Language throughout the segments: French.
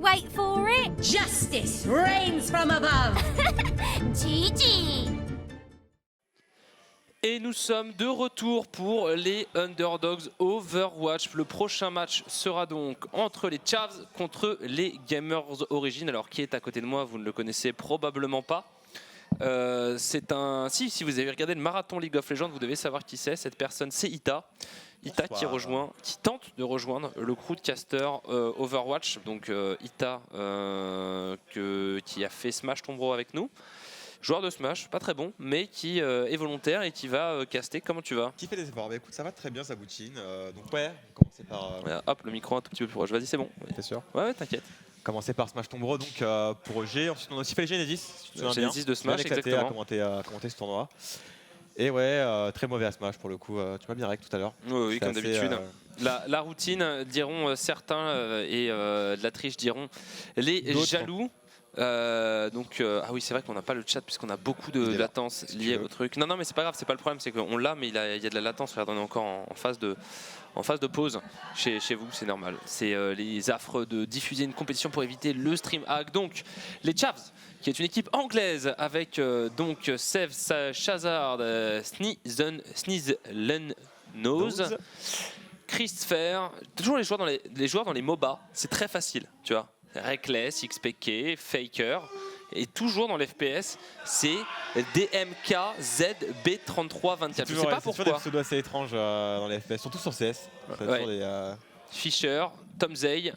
Wait for it. Justice reigns from above. GG. Et nous sommes de retour pour les Underdogs Overwatch. Le prochain match sera donc entre les Chavs contre les Gamers Origin. Alors qui est à côté de moi, vous ne le connaissez probablement pas. C'est un... Si vous avez regardé le marathon League of Legends, vous devez savoir qui c'est. Cette personne, c'est Ita. Ita qui tente de rejoindre le crew de caster Overwatch. Donc Ita qui a fait Smash Tombro avec nous. Joueur de Smash, pas très bon, mais qui est volontaire et qui va caster. Comment tu vas? Qui fait des efforts? Bah écoute, ça va très bien, ça boutine. Donc ouais, commencer par... Hop, le micro un tout petit peu plus proche. Vas-y, c'est bon. T'es sûr? Ouais, t'inquiète. Commencer par Smash Tombro donc pour EG. Ensuite on a aussi fait le Genesis, si tu te souviens bien. Genesis de Smash, éclaté exactement. à commenter ce tournoi. Et ouais, très mauvais à Smash pour le coup. Tu m'as bien rec tout à l'heure. Oui, comme d'habitude. La routine, diront certains, et de la triche diront les jaloux. Ah oui, c'est vrai qu'on n'a pas le chat puisqu'on a beaucoup de latence liée au truc. Non, mais c'est pas grave, c'est pas le problème, c'est qu'on l'a, mais il y a de la latence. Regarde, on est encore en phase de pause chez vous, c'est normal. C'est les affres de diffuser une compétition pour éviter le stream hack. Donc, les Chavs, qui est une équipe anglaise avec donc Sev, Shazard, Sneezenose, Christopher, toujours les joueurs dans les MOBA, c'est très facile, tu vois. Reckless, XPK, Faker, et toujours dans l'FPS, c'est DMK ZB3324. Je sais pas pourquoi. C'est des pseudos assez étranges dans les FPS, surtout sur CS. Ouais. Fischer, Tom Zay,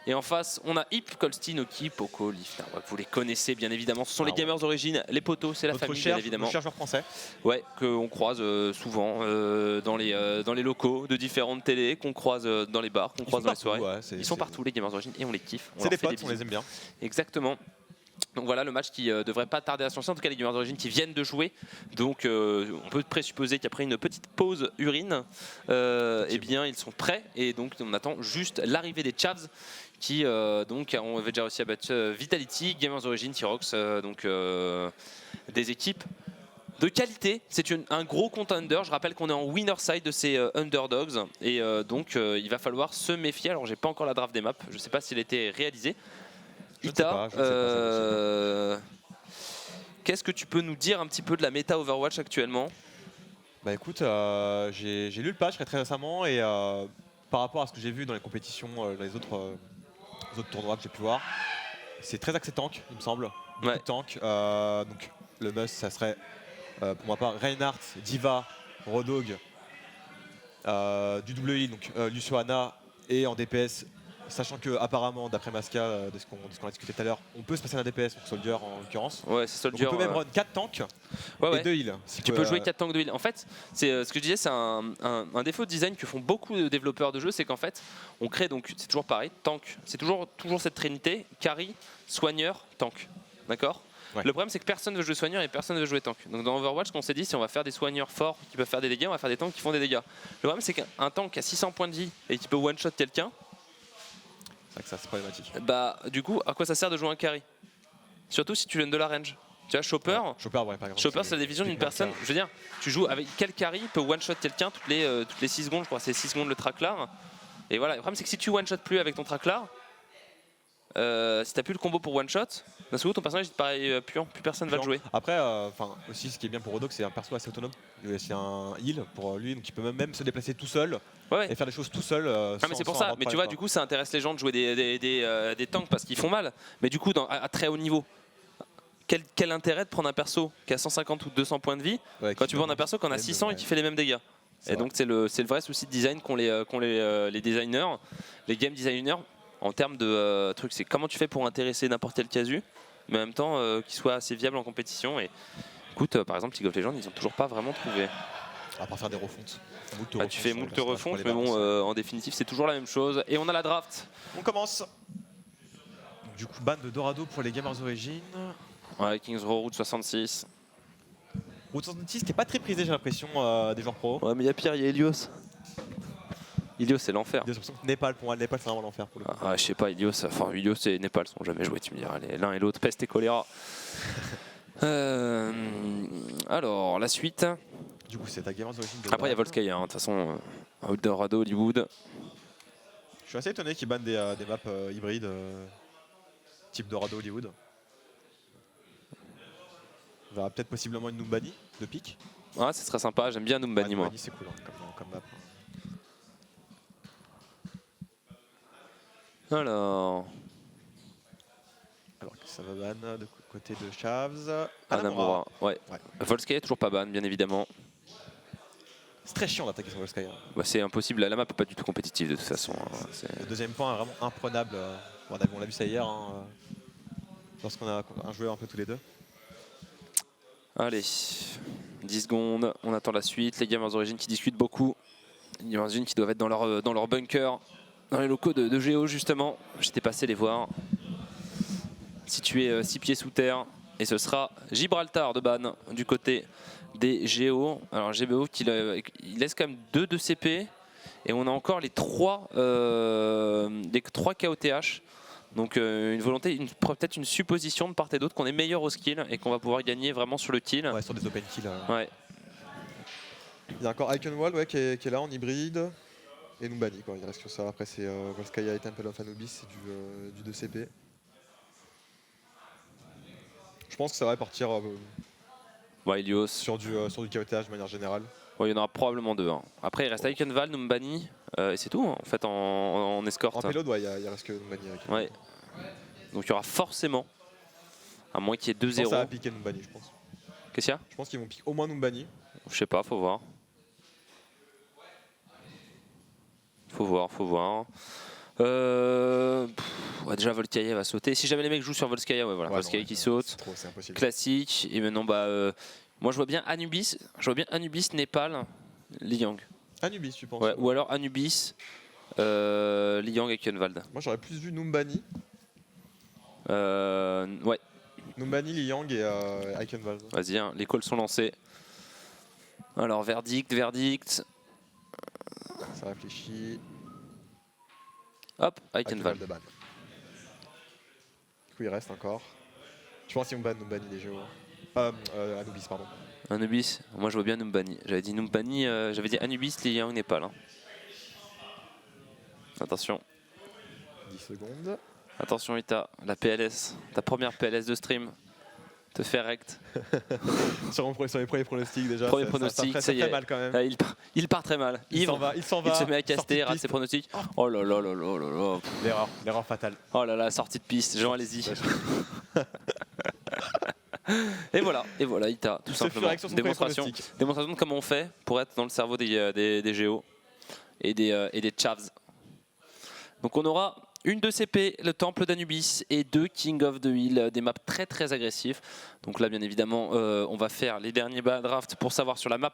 et en face on a Hip, Kolstinoki, Poco, Lifter. Vous les connaissez bien évidemment, ce sont les Gamers Origin, les potos, c'est la famille bien évidemment. Notre cher joueur français. Ouais, qu'on croise souvent dans les locaux de différentes télés, qu'on croise dans les bars, qu'on croise dans les soirées. Ils sont partout les Gamers Origin et on les kiffe. C'est des potes, on les aime bien. Exactement. Donc voilà le match qui devrait pas tarder à se lancer, en tout cas les Gamers Origin qui viennent de jouer, donc on peut présupposer qu'après une petite pause urine, eh bien ils sont prêts et donc on attend juste l'arrivée des Chavs qui donc on avait déjà réussi à battre Vitality, Gamers Origin, T-Rox, donc des équipes de qualité. C'est un gros contender, je rappelle qu'on est en winner side de ces Underdogs et donc il va falloir se méfier. Alors j'ai pas encore la draft des maps, je sais pas s'il a été réalisé. Ita, qu'est-ce que tu peux nous dire un petit peu de la méta Overwatch actuellement? Bah écoute, j'ai lu le patch très récemment et par rapport à ce que j'ai vu dans les compétitions, dans les autres tournois que j'ai pu voir, c'est très axé tank, il me semble. Beaucoup de tank. Donc le must, ça serait pour ma part Reinhardt, Diva, Rodog, du double heal, donc Lucio Ana, et en DPS. Sachant que apparemment, d'après Masca, de ce qu'on a discuté tout à l'heure, on peut se passer d'un DPS, donc Soldier en l'occurrence. Ouais, c'est Soldier. Donc on peut même run 4 tanks et 2 heals. Tu peux jouer 4 tanks de heal. En fait, c'est ce que je disais, c'est un défaut de design que font beaucoup de développeurs de jeux, c'est qu'en fait, on crée donc, c'est toujours pareil, tank, c'est toujours cette trinité, carry, soigneur, tank. D'accord? Ouais. Le problème, c'est que personne ne veut jouer soigneur et personne ne veut jouer tank. Donc dans Overwatch, ce qu'on s'est dit, si on va faire des soigneurs forts qui peuvent faire des dégâts, on va faire des tanks qui font des dégâts. Le problème, c'est qu'un tank a 600 points de vie et qui peut one-shot quelqu'un, c'est vrai que ça c'est problématique. Bah du coup, à quoi ça sert de jouer un carry? Surtout si tu donnes de la range. Tu vois, Chopper, ouais, par exemple, Chopper c'est la division d'une personne. Je veux dire, tu joues avec quel carry peut one-shot quelqu'un toutes les 6 secondes, je crois, c'est 6 secondes le traclar. Et voilà, le problème c'est que si tu one-shot plus avec ton traclar, si t'as plus le combo pour one-shot, d'un seul coup ton personnage il te paraît puant, plus personne va le jouer. Après, aussi ce qui est bien pour Rodog, c'est un perso assez autonome. C'est un heal pour lui, donc il peut même se déplacer tout seul et faire des choses tout seul. Mais c'est pour ça, mais tu vois, du coup ça intéresse les gens de jouer des tanks parce qu'ils font mal. Mais du coup, à très haut niveau, quel intérêt de prendre un perso qui a 150 ou 200 points de vie quand tu prends un perso qui en a 600 et qui fait les mêmes dégâts? Et donc c'est le vrai souci de design qu'ont les designers, les game designers. En termes de trucs, c'est comment tu fais pour intéresser n'importe quel casu, mais en même temps qu'il soit assez viable en compétition. Et écoute, par exemple, League of Legends, ils n'ont toujours pas vraiment trouvé. À part faire des refontes. Tu fais moult refontes, mais bon, en définitive, c'est toujours la même chose. Et on a la draft. On commence. Donc, du coup, ban de Dorado pour les Gamers Origin. Ouais, Kings Row, Route 66. Route 66 qui est pas très prisé, j'ai l'impression, des joueurs pro. Ouais, mais il y a pire, il y a Ilios. Ilios c'est l'enfer. Népal, pour moi, Népal c'est vraiment l'enfer. Je sais pas, Ilios et Népal sont jamais joués, tu me diras. L'un et l'autre, peste et choléra. Alors, la suite. Du coup, c'est ta Gamers Origin. Après, il y a Volskaya, de toute façon, Eldorado, Hollywood. Je suis assez étonné qu'ils bannent des maps hybrides. type Dorado Hollywood. On verra peut-être possiblement une Numbani de pique. Ouais, ce serait sympa, j'aime bien Numbani moi. Numbani c'est cool hein, comme map. Alors, Ça va ban de côté de Chavs. Anamura, ouais. Ouais. Volskaya toujours pas ban, bien évidemment. C'est très chiant d'attaquer sur Volskaya. Bah, c'est impossible, la map est pas du tout compétitive de toute façon. Hein. Le deuxième point est vraiment imprenable. On l'a vu ça hier, hein, lorsqu'on a joué un peu tous les deux. Allez, 10 secondes, on attend la suite. Les Gamers d'origine qui discutent beaucoup. Les Gamers d'origine qui doivent être dans leur bunker, dans les locaux de Géo justement. J'étais passé les voir. Situé 6 pieds sous terre. Et ce sera Gibraltar de ban du côté des Géo. Alors GBO il laisse quand même 2 de CP. Et on a encore les 3 KOTH. Donc une volonté, peut-être une supposition de part et d'autre qu'on est meilleur au skill et qu'on va pouvoir gagner vraiment sur le kill. Ouais, sur des open kills. Ouais. Il y a encore Iconwall qui est là en hybride. Et Numbani, quoi. Il reste que ça. Après, c'est Volskaya et Temple of Anubis, c'est du 2CP. Je pense que ça va partir Ouais, Ilios. sur du KOTH de manière générale. Ouais, il y en aura probablement 2. Hein. Après, il reste Iconval, Numbani, et c'est tout, hein, en fait, en escorte. En payload, ouais, il reste que Numbani. Ouais. Donc il y aura forcément, à moins qu'il y ait Je pense que ça va 2-0. piquer Numbani, je pense. Qu'est-ce qu'il y a? Je pense qu'ils vont piquer au moins Numbani. Je sais pas, faut voir. Faut voir. Ouais, déjà Volskaya va sauter. Si jamais les mecs jouent sur Volskaya, ouais, voilà, Ouais, Volskaya non, qui saute. C'est impossible. Classique. Et maintenant, moi je vois bien Anubis. Népal, Liang. Anubis, tu penses? Ouais, ou alors Anubis, Liang et Kyenvald. Moi, j'aurais plus vu Numbani. Ouais, Numbani, Liang et Iconwall. vas-y, hein, les calls sont lancés. Alors, verdict. Ça réfléchit. Hop, Iconval. De ban. Du coup, il reste encore. Je pense qu'ils vont ban Numbani les géos. Anubis, pardon. Anubis, moi je vois bien Numbani. J'avais dit Numbani, j'avais dit Anubis, Liang, Népal. Hein. Attention. 10 secondes. Attention Ita, la PLS, ta première PLS de stream, te fait rect. sur les premiers pronostics déjà. Premier pronostic, ça y est. Mal quand même. Ah, il part très mal. Il s'en va. Il se met à caster, rate ses pronostics. Oh là là là là là là. L'erreur fatale. Oh là là, sortie de piste, Jean, allez-y. Et voilà, Ita, tout simplement. Démonstration de comment on fait pour être dans le cerveau des Géos et des Chavs. Donc on aura une de CP, le Temple d'Anubis, et 2 King of the Hill, des maps très très agressifs. Donc là, bien évidemment, on va faire les derniers drafts pour savoir sur la map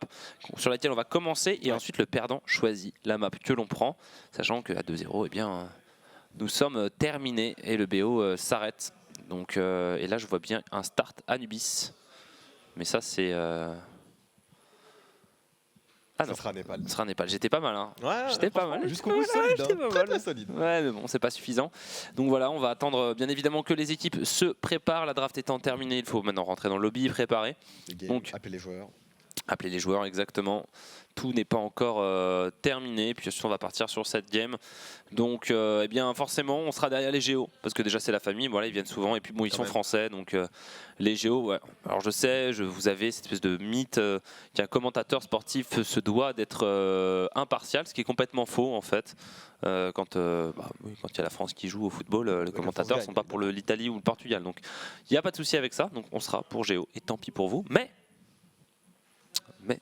sur laquelle on va commencer, et ensuite le perdant choisit la map que l'on prend, sachant qu'à 2-0, eh bien, nous sommes terminés et le BO s'arrête. Donc, et là, je vois bien un start Anubis, mais ça c'est... Ah non, ça sera Népal. Ce sera Népal. J'étais pas mal. Hein. Ouais, j'étais pas mal. Jusqu'au bout solide. Très solide. Ouais, mais bon, c'est pas suffisant. Donc voilà, on va attendre bien évidemment que les équipes se préparent. La draft étant terminée, il faut maintenant rentrer dans le lobby, préparer. Donc appeler les joueurs. Appeler les joueurs, exactement. Tout n'est pas encore terminé. Puis on va partir sur cette game. Donc, eh bien, forcément, on sera derrière les Géos parce que déjà c'est la famille. Voilà, ils viennent souvent et puis bon, ils sont français. Donc les Géos, ouais. Alors je sais, vous avez cette espèce de mythe qu'un commentateur sportif se doit d'être impartial, ce qui est complètement faux en fait. Quand il y a la France qui joue au football, les commentateurs ne sont pas pour l'Italie ou le Portugal. Donc il n'y a pas de souci avec ça. Donc on sera pour Géo et tant pis pour vous. Mais ça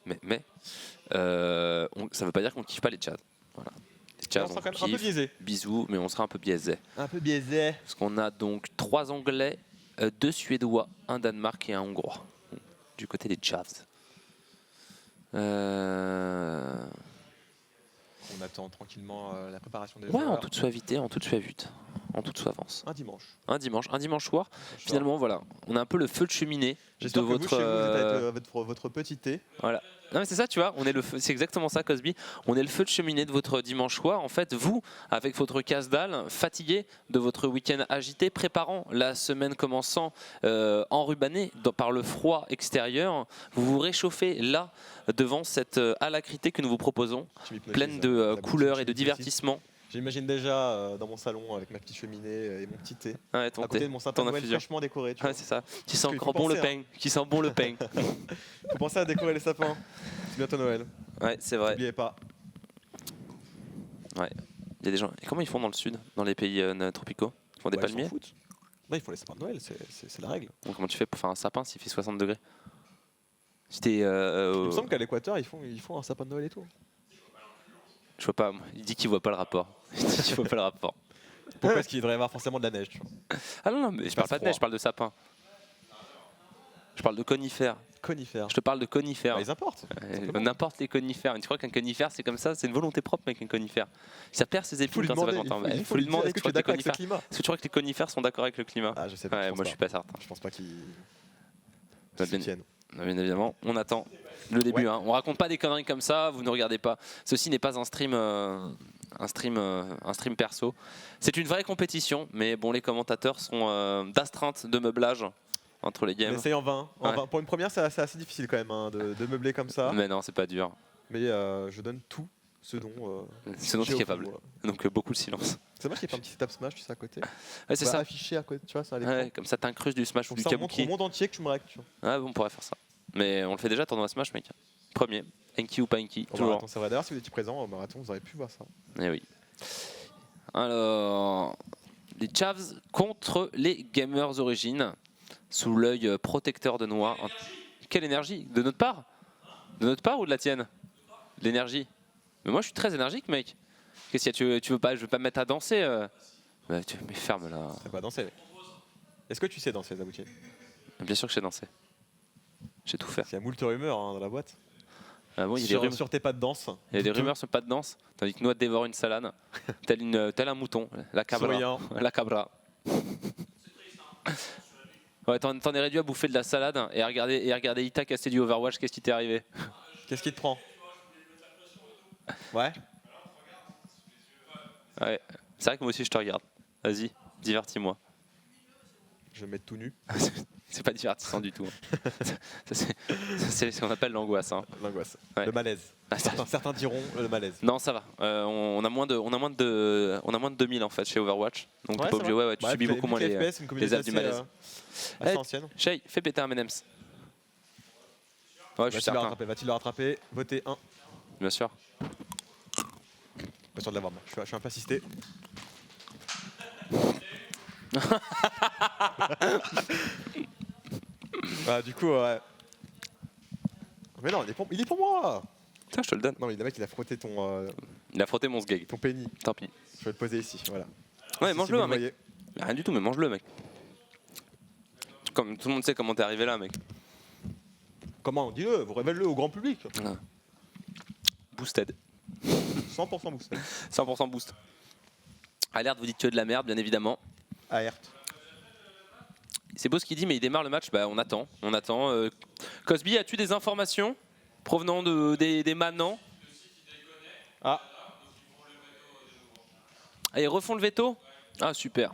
ne veut pas dire qu'on ne kiffe pas les Tchads. Voilà. Les Tchads, on sera quand même un peu biaisé. Bisous, mais on sera un peu biaisé. Un peu biaisé. Parce qu'on a donc 3 Anglais, 2 Suédois, un Danemark et un Hongrois. Du côté des Tchads. On attend tranquillement la préparation des joueurs. joueurs. En toute suavité, en toute suavite, en toute suavance. Un dimanche. Un dimanche soir. Finalement, voilà, on a un peu le feu de cheminée de votre. Vous, chez vous, êtes avec votre petit thé. Voilà. Non mais c'est ça, tu vois, c'est exactement ça, Cosby. On est le feu de cheminée de votre dimanche soir. En fait, vous, avec votre casse-dalle, fatigué de votre week-end agité, préparant la semaine commençant enrubanné par le froid extérieur, vous vous réchauffez là devant cette alacrité que nous vous proposons, pleine de couleurs et de divertissement. J'imagine déjà dans mon salon avec ma petite cheminée et mon petit thé. Ouais, ton À côté thé, de mon sapin ton de Noël infusion. fraîchement décoré. Tu Ouais, vois. c'est ça. Qui sent Parce qu'il encore faut bon le penser, pain. Qui sent bon le pain. Faut penser à décorer les sapins. C'est bientôt Noël. Ouais, c'est vrai. N'oubliez pas. Ouais. Il y a des gens. Et comment ils font dans le sud, dans les pays tropicaux? Ils font des Ouais, ils s'en palmiers? foutent. Non, il faut les sapins de Noël, c'est la règle. Donc, comment tu fais pour faire un sapin s'il fait 60 degrés? Si t'es. Il me semble qu'à l'équateur, ils font un sapin de Noël et tout. Je vois pas. Il dit qu'il voit pas le rapport. Il dit qu'il voit pas le rapport. Pourquoi est-ce qu'il devrait y avoir forcément de la neige, tu vois? Ah non, non, mais je parle pas de froid. neige, je parle de sapin. Je parle de conifères. Conifères. Je te parle de conifères. Bah, ils importent. simplement. N'importe les conifères. Tu crois qu'un conifère c'est comme ça? C'est une volonté propre, mec, un conifère. Ça perd ses Il faut épines lui quand ça va demander. longtemps. Il Il faut faut lui demander. est-ce que Tu tu crois es que les d'accord avec ce conifères- climat? Est-ce que tu crois que les conifères sont d'accord avec le climat? Ah, je sais pas. Ouais, pense moi je suis pas certain. Je pense pas qu'ils Bien, soutiennent. bien évidemment, on attend le début. Ouais. Hein. On raconte pas des conneries comme ça, vous ne regardez pas. Ceci n'est pas un stream, un stream perso. C'est une vraie compétition, mais bon, les commentateurs sont d'astreinte de meublage entre les On games. essaye en vain. En Ouais. vain. Pour une première, c'est assez difficile quand même hein, de meubler comme ça. Mais non, c'est pas dur. Mais je donne tout ce dont. C'est dont tu j'ai es au capable. fond, voilà. Donc beaucoup de silence. C'est dommage qu'il n'y ait pas un petit setup Smash, tu sais, à côté. Ouais, c'est Bah, ça. Affiché à côté, tu vois, ça à l'écran. Ouais, comme ça, t'incrustes du Smash ou Comme du ça, on montre au Kabuki. monde entier que tu me règles, tu vois. Ouais, bon, on pourrait faire ça. Mais on le fait déjà, tournoi Smash, mec. Premier. Enki ou pas Enki, Au toujours. marathon, c'est vrai. D'ailleurs, si vous étiez présent au marathon, vous auriez pu voir ça. Eh oui. Alors, les Chavs contre les Gamers Origin, sous l'œil protecteur de Noah. Quelle énergie? De notre part? De notre part ou de la tienne? De l'énergie. Mais moi je suis très énergique, mec. Qu'est-ce qu'il y a? Tu veux pas? Je veux pas me mettre à danser Bah, mais ferme là. C'est pas danser, mec. Est-ce que tu sais danser, Zaboutier? Bien sûr que je sais danser. J'ai tout faire. Il y a moult rumeurs hein, dans la boîte. Ah bon, il y a des sur, rumeurs. sur tes pas de danse. Il y a des rumeurs sur pas de danse, tandis que Noah dévore une salade, tel un mouton, la cabra. Souriant. La cabra. Ouais, t'en es réduit à bouffer de la salade et à regarder Ita casser du Overwatch, qu'est-ce qui t'est arrivé? Qu'est-ce qui te prend? Ouais. Ouais, c'est vrai que moi aussi je te regarde. Vas-y, divertis-moi. Je vais me mettre tout nu. C'est pas divertissant du tout. Hein. C'est ce qu'on appelle l'angoisse. Hein. L'angoisse. Ouais. Le malaise. Ah, ça- Certains diront le malaise. Non, ça va. On a moins de 2000 en fait chez Overwatch. Donc t'es pas obligé. Ouais, tu subis beaucoup moins les FPS, une communauté ailes du malaise. assez Eh, ancienne. Shay, fais péter un M&M's. Ouais, je suis Va-t-il le certain. rattraper? Va-t-il le rattraper? Votez 1. Bien sûr. Pas sûr de l'avoir. Je suis un peu assisté. Ah, du coup, ouais. Mais non, il est pour moi. Tiens, je te le donne. Non, mais le mec, il a frotté Il a frotté mon sgeg. ton pénis. Tant pis. Je vais le poser ici, voilà. Ouais, Si mange-le, vous hein, mec. voyez. Rien du tout, mais mange-le, mec. Comme tout le monde sait comment t'es arrivé là, mec. Comment? Dis-le, vous révélez-le au grand public. Boosted. 100% boosté. 100% boost. Alerte, vous dites que de la merde, bien évidemment. Alerte. C'est beau ce qu'il dit, mais il démarre le match. Bah, on attend. On attend. Cosby, as-tu des informations provenant des manants? Ah, Ah, ils refont le veto? Ah, super.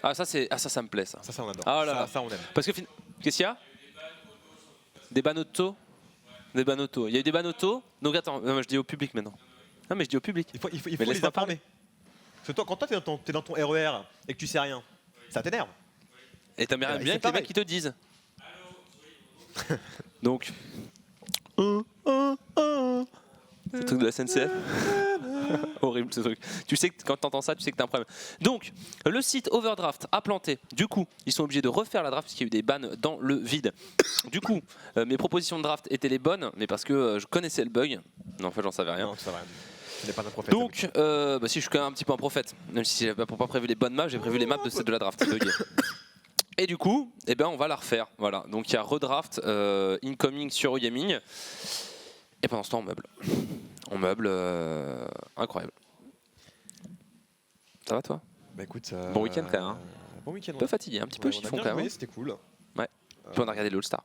Ah, ça me plaît, ça. ça on adore. Ah là là. Ça, on aime. Parce que qu'est-ce qu'il y a? Des banottos? Des banottos. Il y a eu des banottos. Donc attends, non, je dis au public maintenant. Non, mais je dis au public. Il faut Mais les laisse-moi informer. Parce que toi, quand toi, t'es dans ton RER et que tu sais rien, ça t'énerve. Et t'aimes bien c'est que les pareil. mecs qui te disent. Donc. Le truc de la SNCF. Horrible ce truc. Tu sais que quand t'entends ça, tu sais que t'as un problème. Donc, le site Overdraft a planté. Du coup, ils sont obligés de refaire la draft parce qu'il y a eu des bans dans le vide. Du coup, mes propositions de draft étaient les bonnes, mais parce que je connaissais le bug. Non, en fait, j'en savais rien. Non, tu sais rien. Tu n'es pas un prophète. Donc, bah si, je suis quand même un petit peu un prophète. Même si j'ai pas prévu les bonnes maps, j'ai prévu les maps de la draft. buggée. Et du coup, eh ben, on va la refaire. Voilà. Donc, il y a redraft incoming sur Gaming. Et pendant ce temps, on meuble. On meuble. Incroyable. Ça va, toi? Bah écoute, Bon week-end, quand même, hein. Bon week-end. Un peu fatigué, un petit peu chiffon quand même. C'était cool. Ouais. Puis on a regardé l'All-Star.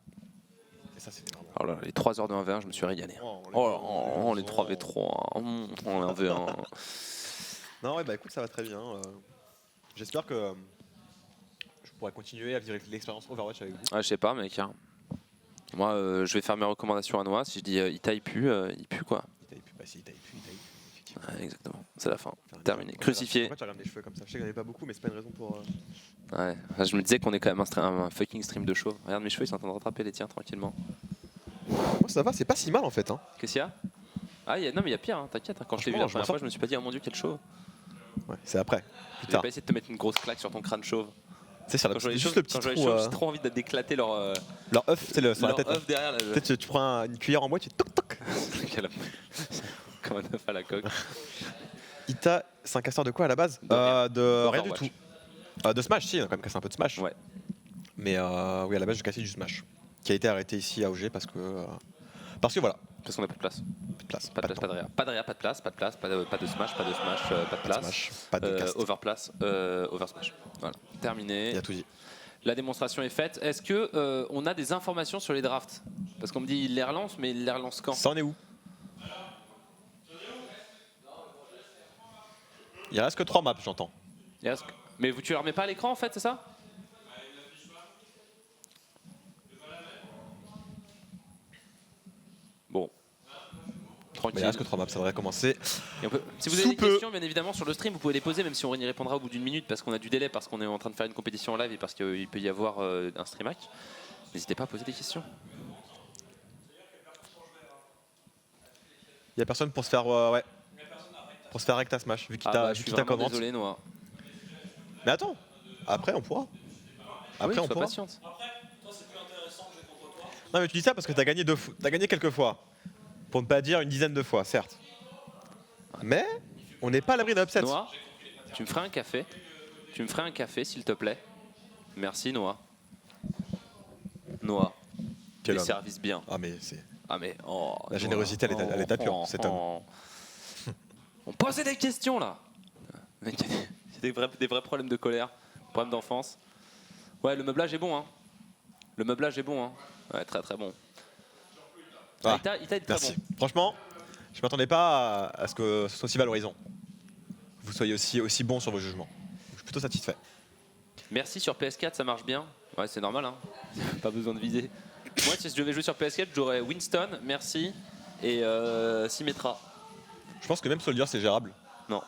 Et ça, c'était vraiment. Oh là, les 3 heures de 1v1, je me suis régalé. Oh, les 3v3. On est 1v1. Non, ouais, bah écoute, ça va très bien. J'espère que je pourrai continuer à vivre l'expérience Overwatch avec vous. Ah, je sais pas, mec. Hein. Moi, je vais faire mes recommandations à Noah. Si je dis Ita, il pue quoi. Il taille plus, bah si, il taille plus, effectivement. Ouais, exactement, c'est la fin. Terminé. Crucifié. Pourquoi tu regardes des cheveux comme ça? Je sais que j'en ai pas beaucoup, mais c'est pas une raison pour. Ouais, enfin, je me disais qu'on est quand même un fucking stream de chauve. Regarde mes cheveux, ils sont en train de rattraper les tiens tranquillement. Moi ça va, c'est pas si mal en fait. Hein. Qu'est-ce qu'il y a? Ah, non, mais il y a pire, hein, t'inquiète. Quand je t'ai vu la Franchement, première fois, je me suis pas dit, oh mon dieu, quel chauve. Ouais, c'est après, plus J'ai tard. pas essayé de te mettre une grosse claque sur ton crâne chauve. Tu sais, sur Quand je vois les juste chauves, le petit quand je vois les trou. chauves, j'ai trop envie d'éclater leur Leur œuf, c'est sur la tête. œuf derrière. Là, Peut-être tu prends une cuillère en bois, tu fais toc toc. Comme un œuf à la coque. Ita, c'est un casseur de quoi à la base? De rien du tout. De Smash, si, on a quand même cassé un peu de Smash. Ouais. Mais oui, à la base, je cassais du Smash. Qui a été arrêté ici à OG parce que voilà, Parce qu'on a pas de place. pas de place. Pas de place, pas de réa. Pas de réa, pas de place, pas de place, pas de smash, pas de smash, pas de place. Smash, pas de cast. Overplace, over smash. Voilà, terminé. Il y a tout dit. La démonstration est faite. Est-ce que on a des informations sur les drafts? Parce qu'on me dit il les relance, mais il les relance quand? Ça en est où? Il reste que 3 maps, j'entends. Mais tu les remets pas à l'écran en fait, c'est ça? Bon. Mais Tranquille. il reste que 3 maps, ça devrait commencer. Et si vous avez des questions, bien évidemment, sur le stream, vous pouvez les poser, même si on y répondra au bout d'une minute, parce qu'on a du délai, parce qu'on est en train de faire une compétition en live et parce qu'il peut y avoir un stream hack. N'hésitez pas à poser des questions. Il y a personne pour se faire ouais. Pour se faire recta Smash, vu qu'il t'a je suis vu vraiment comment. désolé, Noah. Mais attends, après on pourra. Après Oui, on sois pourra. patiente. Non mais tu dis ça parce que t'as gagné t'as gagné quelques fois. Pour ne pas dire une dizaine de fois, certes. Mais on n'est pas à l'abri d'un upset. Noah, tu me ferais un café? Tu me ferais un café, s'il te plaît? Merci, Noah. Noah, Quel les homme. services bien. Ah mais c'est. Ah mais oh, La générosité, elle est à pure, cet homme. On posait des questions là. Mec, c'est des vrais problèmes de colère, problèmes d'enfance. Ouais, le meublage est bon, hein. Le meublage est bon, hein. Ouais, très très bon. Ah, Ita est très merci. bon. Franchement, je m'attendais pas à ce que ce soit aussi valorisant. Que vous soyez aussi bon sur vos jugements. Je suis plutôt satisfait. Merci sur PS4, ça marche bien. Ouais, c'est normal, hein. Pas besoin de viser. Moi, si je devais jouer sur PS4, j'aurais Winston, merci, et Symmetra. Je pense que même Soldier c'est gérable. Non.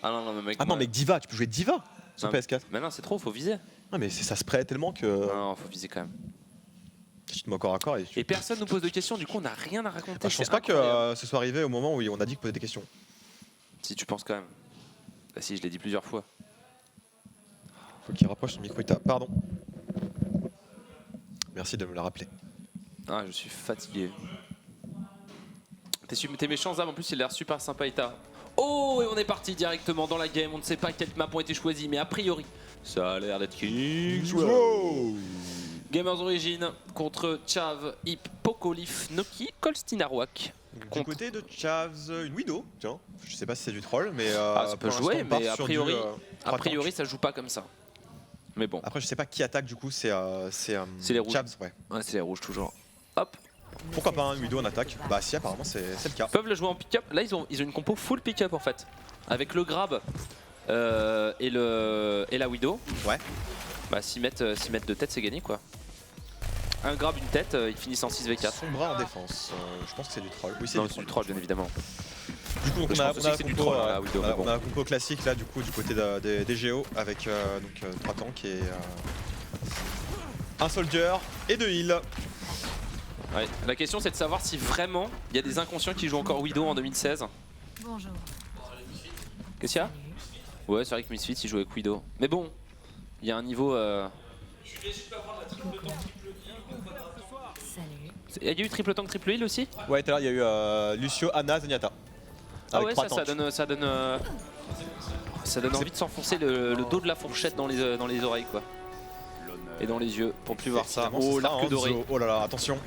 Ah non, non, mais mec. Ah non, mais Diva, tu peux jouer Diva sur Non, PS4. Mais non, c'est trop, faut viser. Non mais ça se prête tellement que. Non, faut viser quand même. Je te mets encore à corps Et personne nous pose de questions, du coup, on n'a rien à raconter. Bah, je pense c'est pas que incroyable. ce soit arrivé au moment où on a dit que poser des questions. Si tu penses quand même. Bah si, je l'ai dit plusieurs fois. Faut qu'il rapproche son micro. Pardon. Merci de me le rappeler. Ah, je suis fatigué. T'es méchant, Zam, en plus il a l'air super sympa, Ita. Oh, et on est parti directement dans la game. On ne sait pas quelles maps ont été choisies, mais a priori, ça a l'air d'être Kings. Gamers Origin contre Chav, Hip, Pokolif, Noki, Kolstinarwak. Du côté de Chavs, une Widow, tiens. Je sais pas si c'est du troll, mais. Ça peut pour jouer, l'instant, on part mais a sur priori, du, a 3 priori tanks. ça joue pas comme ça. Mais bon, Après, je sais pas qui attaque du coup, c'est les rouges. Chavs, ouais. ouais, c'est les rouges toujours. Hop, Pourquoi pas un Widow en attaque? Bah, si, apparemment, c'est le cas. ils peuvent le jouer en pick-up. Là, ils ont une compo full pick-up en fait. Avec le grab et la Widow. Ouais. Bah, s'ils mettent de tête, c'est gagné quoi. Un grab, une tête, ils finissent en 6v4. Sombre en défense. Je pense que c'est du troll. Oui, c'est Non, du c'est du troll. troll, bien évidemment. Du coup, donc, Je on a pense aussi la que c'est du compo, troll, hein, la Widow, mais bon. on a la compo classique là, du coup, du côté des Géos avec 3 tanks et un soldier et 2 heals. Ouais. La question, c'est de savoir si vraiment il y a des inconscients qui jouent encore Widow en 2016. Bonjour. Qu'est-ce qu'il y a? Ouais, c'est vrai que Misfits il joue avec Widow. Mais bon, il y a un niveau. Salut. Il y a eu triple tank, triple heal aussi? Ouais, tout à l'heure, il y a eu Lucio, Anna, Zenyatta. Ah Avec ouais, 3 ça tanks. donne envie de s'enfoncer le dos de la fourchette dans les oreilles quoi. Et dans les yeux pour plus voir ça. Finalement, Oh, ce sera l'arc doré. Hanzo. Oh là là, attention.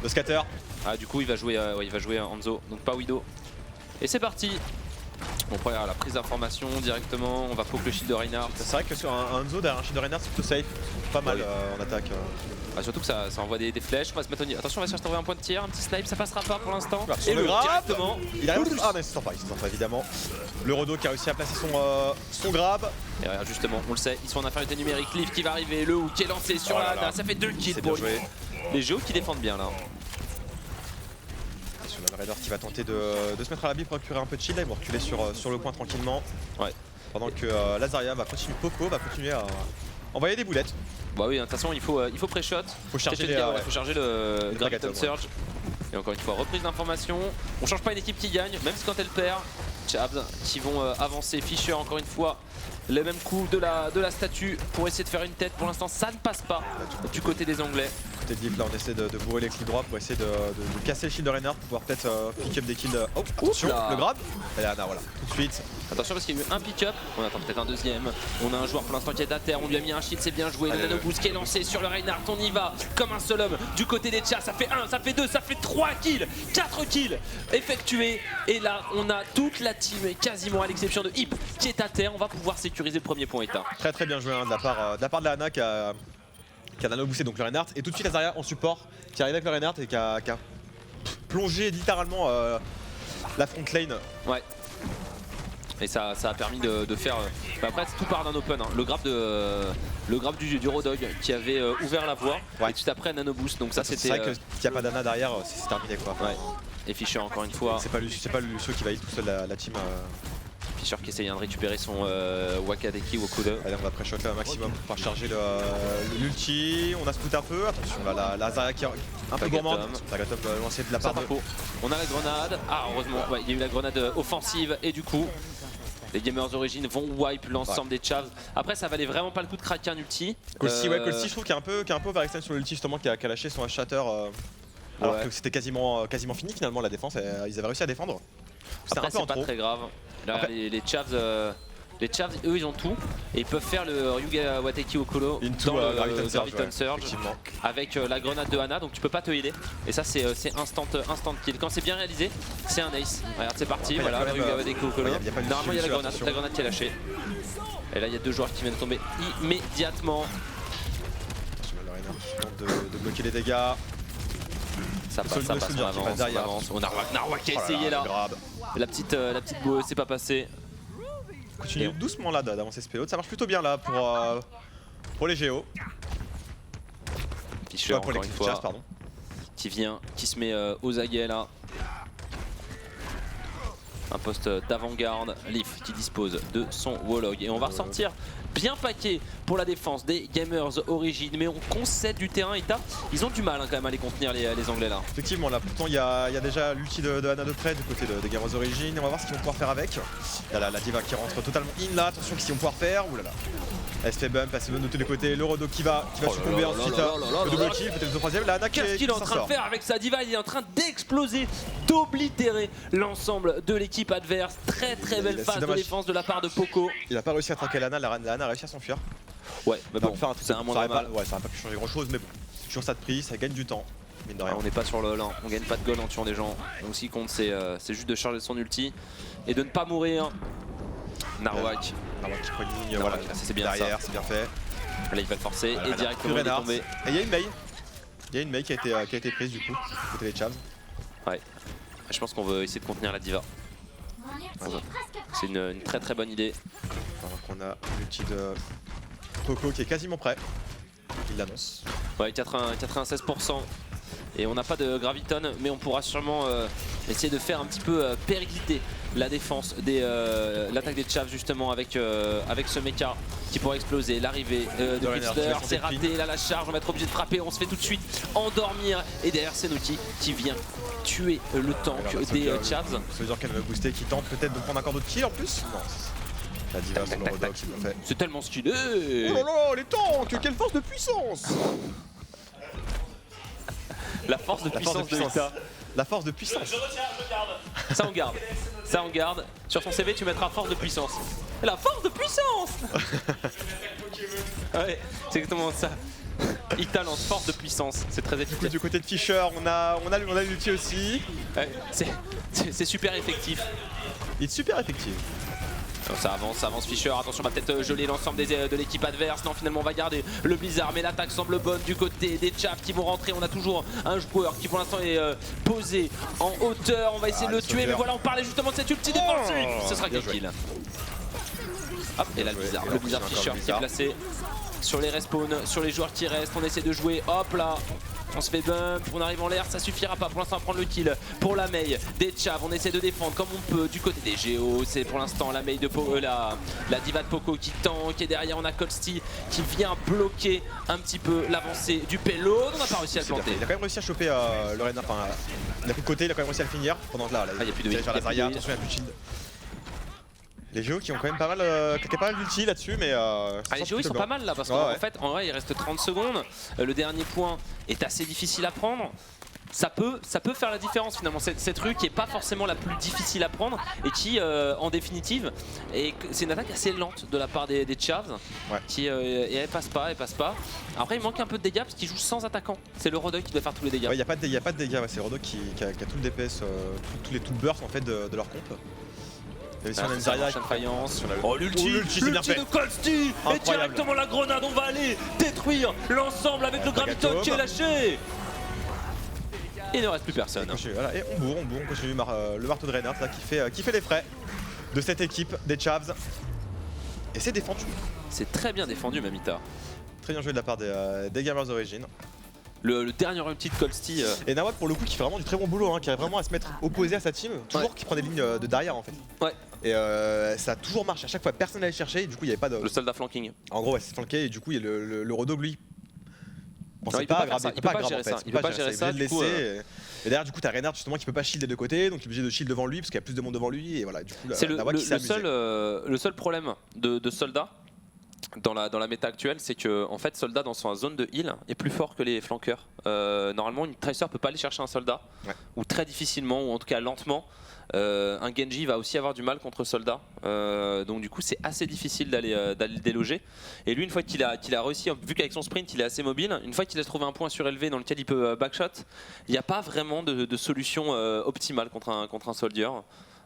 Le scatter. Ah du coup il va jouer Hanzo, donc pas Widow. Et c'est parti. Bon après la prise d'information directement, on va poke le shield de Reinhardt. C'est vrai que sur un Hanzo derrière un shield de Reinhardt, c'est plutôt safe. Pas mal Oui. en attaque. Ah, surtout que ça envoie des flèches, on va se mettre au niveau. Attention, on va chercher à trouver un point de tir, un petit snipe, ça passera pas pour l'instant. Voilà, Et sur le grab. directement. Il arrive. Ah non, il se sent pas évidemment. Le Rodo qui a réussi à placer son grab. Et regarde, justement, on le sait, ils sont en infériorité numérique. Liv qui va arriver, le hook qui est lancé sur Oh la là là. Hada, ça fait 2 kills C'est pour bien joué. les Géos qui défendent bien là. Le Raider qui va tenter de se mettre à l'abri pour récupérer un peu de shield. Là, ils vont reculer sur le point tranquillement. Ouais. Pendant que Lazaria va continuer, Poco va continuer à envoyer des boulettes. Bah oui, de toute façon il faut pré-shot. Faut charger faut charger le Graviton Dragatom, Surge. Et encore une fois, reprise d'information. On change pas une équipe qui gagne, même si quand elle perd. Chavs qui vont avancer. Fischer encore une fois. Le même coup de la statue pour essayer de faire une tête. Pour l'instant ça ne passe pas du côté des Anglais. Côté Deep, là on essaie de bourrer les coups droits pour essayer de casser le shield de Rainer pour pouvoir peut-être pick up des kills. Oh attention, Oups là. le grab. Et Anna voilà, tout de suite. Attention parce qu'il y a eu un pick-up, on attend peut-être un deuxième. On a un joueur pour l'instant qui est à terre, on lui a mis un shield, c'est bien joué. Le Allez, nanoboost qui est lancé sur le Reinhardt, on y va comme un seul homme. Du côté des Tchats, ça fait 1, ça fait 2, ça fait 3 kills, 4 kills effectués. Et là, on a toute la team, quasiment à l'exception de Hip, qui est à terre. On va pouvoir sécuriser le premier point état. Très très bien joué hein, de la part de la Anna qui a nano-boosté donc le Reinhardt. Et tout de suite Lazaria en support qui arrive avec le Reinhardt et qui a plongé littéralement la front lane. Ouais. Et ça a permis de faire. Bah après, tout part d'un open. Hein. Le grab du Rodog qui avait ouvert la voie. Ouais. Et tout après, Nano Boost. Donc ça, C'est c'était. vrai que s'il n'y a pas d'Anna derrière, c'est terminé quoi. Ouais. Et Fischer, encore une fois. C'est pas Lucio qui va hit tout seul la team. Fischer qui essaye de récupérer son Wakadeki ou Okuda. Allez, on va pré-shot là au maximum pour pouvoir charger l'ulti. On a scoot un peu. Attention là, la Zarya qui est un peu gourmande. Dragatom lancé de la part de. On a la grenade. Ah, heureusement, ouais, il y a eu la grenade offensive. Et du coup, les Gamers Origin vont wipe l'ensemble des Chavs. Après, ça valait vraiment pas le coup de craquer un ulti. Colsi, ouais, Colsi, je trouve qu'il est un peu overextend sur l'ulti justement qui a lâché son shatter. Alors que c'était quasiment fini finalement la défense. Ils avaient réussi à défendre. Après, c'est pas très grave. Là, Après... les Chavs, eux, ils ont tout et ils peuvent faire le Ryuga Wateki Okolo dans le Graviton Surge avec la grenade de Hana, donc tu peux pas te healer. Et ça, c'est instant kill. Quand c'est bien réalisé, c'est un ace. Regarde, c'est parti. Après, voilà, le Ryuga Wateki Okolo. Normalement, il y a la grenade qui est lâchée. Et là, il y a deux joueurs qui viennent tomber immédiatement. Le Reinhardt qui tente de bloquer les dégâts. Ça passe, on avance. On a Narwa qui a essayé là. La petite boue, c'est pas passé. Continue doucement là d'avancer ce payload, ça marche plutôt bien là pour les Géos. Fischer encore une fois, qui vient, qui se met aux aguets là. Un poste d'avant-garde, Leaf qui dispose de son Wolog. Et on va ressortir bien paquet pour la défense des Gamers Origin. Mais on concède du terrain, Ita. Ils ont du mal hein, quand même à les contenir les Anglais là. Effectivement là, pourtant il y a déjà l'ulti de Hana de près du côté des Gamers Origin. On va voir ce qu'ils vont pouvoir faire avec. Il y a la Diva qui rentre totalement in là, attention qu'est-ce qu'ils vont pouvoir faire. Oulala. Elle se fait bump, elle se donne de tous les côtés. Le Rodo qui va succomber ensuite. Le double kill, peut-être le troisième. La Hana qu'est-ce qu'il est en train de faire avec sa Diva? Il est en train d'exploser, d'oblitérer l'ensemble de l'équipe adverse. Très belle phase de défense de la part de Poco. Il a pas réussi à traquer la Hana a réussi à s'enfuir. Ouais, mais bon, c'est un moins mal. Ouais, ça n'a pas pu changer grand chose, mais bon, c'est toujours ça de prix, ça gagne du temps. Mine de rien. On n'est pas sur le LoL, hein. On gagne pas de gold en tuant des gens. Donc ce qui compte, c'est juste de charger son ulti et de ne pas mourir. Narwak qui prend une ligne, voilà, c'est bien derrière, ça. c'est bien fait. Là il va le forcer et directement il est tombé. Et il y a une Mei qui a été prise du coup, côté des Chavs. Ouais, je pense qu'on veut essayer de contenir la Diva. C'est une très bonne idée. Alors qu'on a l'ulti de Poco qui est quasiment prêt. Il l'annonce. Ouais, 96%. Et on n'a pas de Graviton, mais on pourra sûrement essayer de faire un petit peu péricliter la défense l'attaque des Chavs justement avec ce mecha qui pourrait exploser. L'arrivée de Pitster, c'est raté, là la charge, on va être obligé de frapper, on se fait tout de suite endormir. Et derrière c'est Noki qui vient tuer le tank des Chavs. Ça veut dire qu'elle va booster, qui tente peut-être de prendre encore d'autres kills en plus. Non. La Diva sur le Rodog qui le fait. C'est tellement skillé. Oh là là, les tanks, quelle force de puissance. La force de puissance de Ita. La force de puissance. Je garde. Ça on garde. Ça on garde. Sur ton CV tu mettras force de puissance. La force de puissance. Ouais, c'est exactement ça. Ita lance force de puissance, c'est très efficace. Du côté de Fischer, on a l'ulti aussi. Ouais, c'est super effectif. Il est super effectif. Alors ça avance Fischer, attention on va peut-être geler l'ensemble de l'équipe adverse. Non finalement on va garder le Blizzard, mais l'attaque semble bonne du côté des Chavs qui vont rentrer. On a toujours un joueur qui pour l'instant est posé en hauteur, on va essayer de le tuer, mais voilà on parlait justement de cette ulti défensive. Ce sera quel kill. Hop, et là le Blizzard Fischer qui est placé sur les respawns, sur les joueurs qui restent. On essaie de jouer, hop là. On se fait bump, on arrive en l'air, ça suffira pas pour l'instant à prendre le kill. Pour la Mei des Chav, on essaie de défendre comme on peut du côté des Géos. C'est pour l'instant la Mei de la diva de Poco qui tank. Et derrière on a Colsty qui vient bloquer un petit peu l'avancée du payload. On n'a pas réussi à le planter. Il a quand même réussi à choper le Reinhardt, enfin il a pris de côté, il a quand même réussi à le finir. Pendant que là, il n'y a plus de heal. Attention, il n'y a plus de shield. Les Géos qui ont quand même pas mal d'ulti là-dessus, mais les Géos ils sont pas mal là parce qu'en fait en vrai il reste 30 secondes. Le dernier point est assez difficile à prendre. Ça peut faire la différence finalement, cette rue qui est pas forcément la plus difficile à prendre et qui en définitive c'est une attaque assez lente de la part des Chavs qui et elle passe pas. Après il manque un peu de dégâts parce qu'il joue sans attaquant, c'est le Rodok qui doit faire tous les dégâts. Il n'y a pas de dégâts, c'est le Rodok qui a tout le DPS, tout le burst en fait de leur comp. Et si on a une Zarya faïence, l'ulti c'est bien fait. De Colsty et directement la grenade, on va aller détruire l'ensemble avec le graviton qui est lâché. Et il ne reste plus personne. Voilà, et on continue le marteau de Reinhardt là, qui fait les frais de cette équipe des Chavs. Et c'est défendu. C'est très bien défendu Mamita. Très bien joué de la part des Gamers d'origine. Le dernier ulti de Colsty. Et Nawak pour le coup qui fait vraiment du très bon boulot, qui arrive vraiment à se mettre opposé à sa team, toujours qui prend des lignes de derrière en fait. Ouais. Et ça a toujours marché, à chaque fois personne n'allait chercher, et du coup il n'y avait pas de... Le soldat flanking. En gros c'est flanqué et du coup il y a le Rodog lui. Non, il peut pas gérer ça. Il peut pas gérer ça. Du coup, et derrière du coup t'as Reinhardt justement qui peut pas shield des deux côtés, donc il est obligé de shield devant lui parce qu'il y a plus de monde devant lui et voilà du coup c'est le seul problème de Soldat dans la méta actuelle, c'est que en fait Soldat dans sa zone de heal est plus fort que les flanqueurs. Normalement une Tracer peut pas aller chercher un soldat ou très difficilement ou en tout cas lentement. Un Genji va aussi avoir du mal contre Soldat, donc du coup c'est assez difficile d'aller le déloger. Et lui une fois qu'il a réussi, vu qu'avec son sprint il est assez mobile, une fois qu'il a trouvé un point surélevé dans lequel il peut backshot, il n'y a pas vraiment de solution optimale contre un soldier,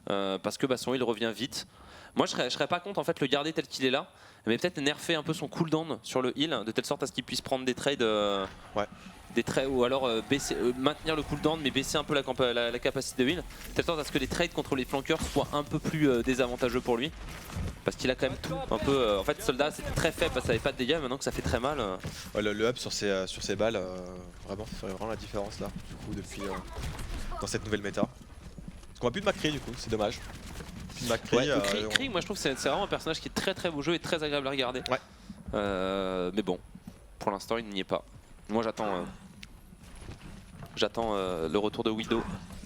parce que son heal revient vite. Moi je serais pas contre en fait le garder tel qu'il est là, mais peut-être nerfer un peu son cooldown sur le heal de telle sorte à ce qu'il puisse prendre des trades. Des trades ou alors maintenir le cooldown mais baisser un peu la capacité de heal, de telle sorte à ce que les trades contre les flanqueurs soient un peu plus désavantageux pour lui, parce qu'il a quand même tout un peu. En fait Soldat c'était très faible parce que ça avait pas de dégâts, maintenant que ça fait très mal. Le up sur ses balles vraiment fait vraiment la différence là du coup depuis dans cette nouvelle méta. Parce qu'on a plus de McCree du coup, c'est dommage. Krieg, moi je trouve que c'est vraiment un personnage qui est très très beau jeu et très agréable à regarder. Mais bon, pour l'instant il n'y est pas. Moi j'attends le retour de Widow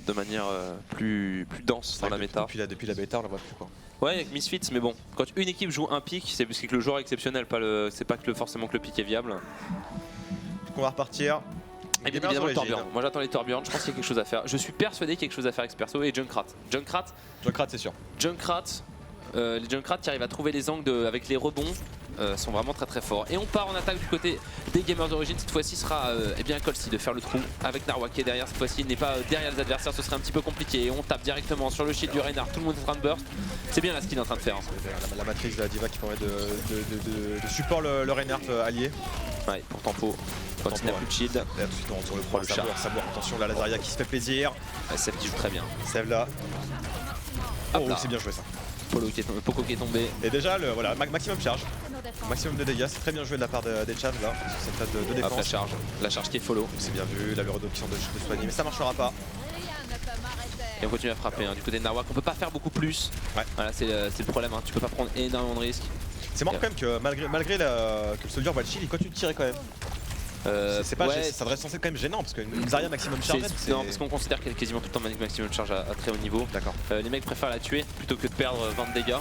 de manière plus dense dans la méta. Depuis la bêta on la voit plus quoi. Ouais avec Misfits, mais bon, quand une équipe joue un pick, c'est parce que le joueur est exceptionnel, c'est pas que forcément que le pick est viable. Donc on va repartir. Et bien évidemment le Torbjorn. Moi j'attends les Torbjorn, je pense qu'il y a quelque chose à faire. Je suis persuadé qu'il y a quelque chose à faire avec ce perso et Junkrat c'est sûr. Les Junkrat qui arrivent à trouver les angles avec les rebonds sont vraiment très très forts. Et on part en attaque du côté des Gamers d'origine. Cette fois-ci sera Colsty de faire le trou avec Narwhal qui est derrière. Cette fois-ci il n'est pas derrière les adversaires, ce serait un petit peu compliqué. Et on tape directement sur le shield du Reinhardt, tout le monde est en train de burst. C'est bien là ce qu'il est en train de faire. La matrice de la diva qui permet de support le Reinhardt allié. Ouais, pour tempo. Quand il n'a plus de shield. Là tout de suite on retourne le pro, le savoir. Attention là la Zarya qui se fait plaisir. Sève qui joue très bien. Sève là. Oh c'est bien joué ça. Poco qui est tombé. Et déjà voilà, maximum charge. Maximum de dégâts, c'est très bien joué de la part des Chavs là, sur cette phase de défense. La charge qui est follow. C'est bien vu, là le Rodog qui sont de soigner, mais ça marchera pas. Et on continue à frapper du côté de Narwhal, on peut pas faire beaucoup plus. Voilà, c'est le problème, tu peux pas prendre énormément de risques. C'est marrant quand même que malgré que le soldier va le shield, il continue de tirer quand même. Ça devrait être censé quand même gênant parce qu'une Zarya maximum charge. Non, parce qu'on considère qu'elle est quasiment tout le temps maximum charge à très haut niveau. D'accord. Les mecs préfèrent la tuer plutôt que de perdre 20 de dégâts.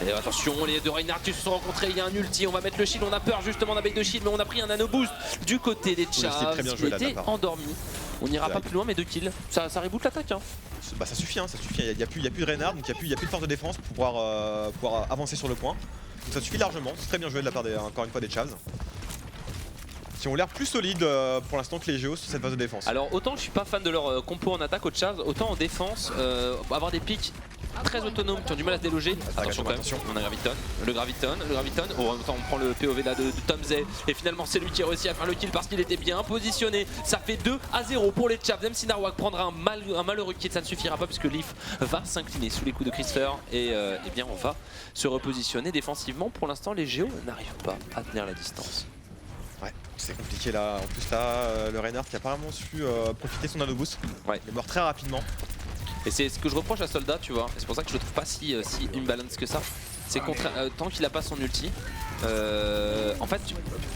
Et attention, les deux Reinhardt qui se sont rencontrés, il y a un ulti, on va mettre le shield, on a peur justement d'un bait de shield, mais on a pris un nano boost du côté des Chavs qui était endormi. On n'ira pas plus loin, mais 2 kills, ça reboot l'attaque. Ça suffit, il n'y a plus de Reinhardt, donc il n'y a plus de force de défense pour pouvoir avancer sur le point. Donc ça suffit largement, c'est très bien joué de la part encore une fois des Chavs. Qui ont l'air plus solides pour l'instant que les Géos sur cette phase de défense. Alors autant je suis pas fan de leur compo en attaque aux Chavs, autant en défense, avoir des pics très autonomes qui ont du mal à se déloger. Attention, on a le Graviton. Oh, en même temps on prend le POV là de Tomzey et finalement c'est lui qui a réussi à faire le kill parce qu'il était bien positionné. Ça fait 2-0 pour les Chavs, même si Narwhal prendra un malheureux kill, ça ne suffira pas puisque Leaf va s'incliner sous les coups de Christopher et bien on va se repositionner défensivement. Pour l'instant les Géos n'arrivent pas à tenir la distance. Ouais, C'est compliqué là. En plus là, le Reinhardt qui a apparemment su profiter de son nano boost. Ouais. Il est mort très rapidement. Et c'est ce que je reproche à Soldat, tu vois. Et c'est pour ça que je le trouve pas si imbalance que ça. C'est tant qu'il a pas son ulti, en fait,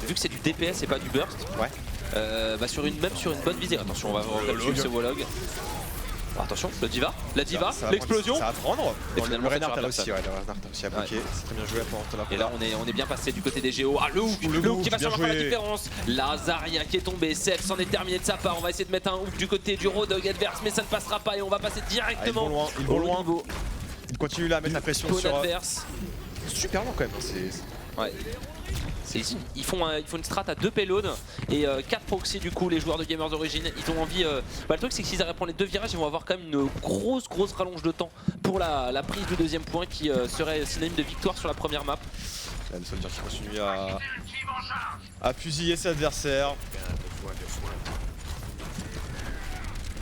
vu que c'est du DPS et pas du burst, Ouais. Même sur une bonne visée. Attention, on va capturer ce Wolog. Oh, attention, la diva, l'explosion. Ça va prendre. Et Le finalement, Reinhardt ça a tue réussi, personne. ouais, le Reinhardt a réussi à bloquer. C'est très bien joué pour Antoine. Et là on est bien passé du côté des Géos. Ah, le hook qui va bien sûrement faire la joué. différence. La Zarya qui est tombée, Seth s'en est terminé de sa part. On va essayer de mettre un hook du côté du Rodog adverse, mais ça ne passera pas et on va passer directement Ils vont au loin. niveau Il continue là à mettre la pression du sur. adverse. Super long quand même. Ouais. Ils font une strat à 2 payloads et 4 proxy du coup les joueurs de Gamers Origin. Ils ont envie. Le truc c'est que s'ils arrivent à prendre les 2 virages, ils vont avoir quand même une grosse rallonge de temps pour la prise du deuxième point qui serait synonyme de victoire sur la première map. Là, le soldier qui continue à fusiller ses adversaires.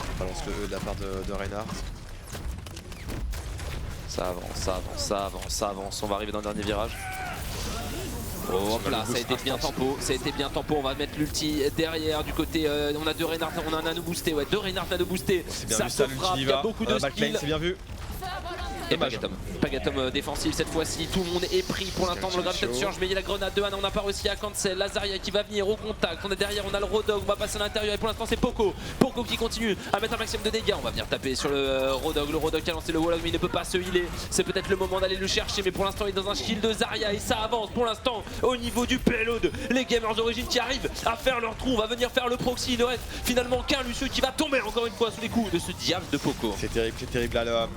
On balance le E de la part de Reinhardt. Ça avance. On va arriver dans le dernier virage. Oh, hop là, ça a été bien tempo, on va mettre l'ulti derrière du côté, on a 2 Reinhardt, on a un nano boosté, ouais, 2 Reinhardt nano boosté, C'est bien ça vu se ça, frappe, l'ulti il y a beaucoup de skills. c'est bien vu. Et Pagatom défensif cette fois-ci, tout le monde est pris pour l'instant dans le Graviton Surge, mais il y a la grenade de Anna, on n'a pas réussi à cancel, la Zarya qui va venir au contact, on est derrière, on a le Rodog, on va passer à l'intérieur et pour l'instant c'est Poco qui continue à mettre un maximum de dégâts, on va venir taper sur le Rodog qui a lancé le Wolog mais il ne peut pas se healer, c'est peut-être le moment d'aller le chercher mais pour l'instant il est dans un shield de Zarya et ça avance pour l'instant au niveau du payload, les Gamers d'origine qui arrivent à faire leur trou, on va venir faire le proxy, il ne reste finalement qu'un Lucieux qui va tomber encore une fois sous les coups de ce diable de Poco. C'est terrible là.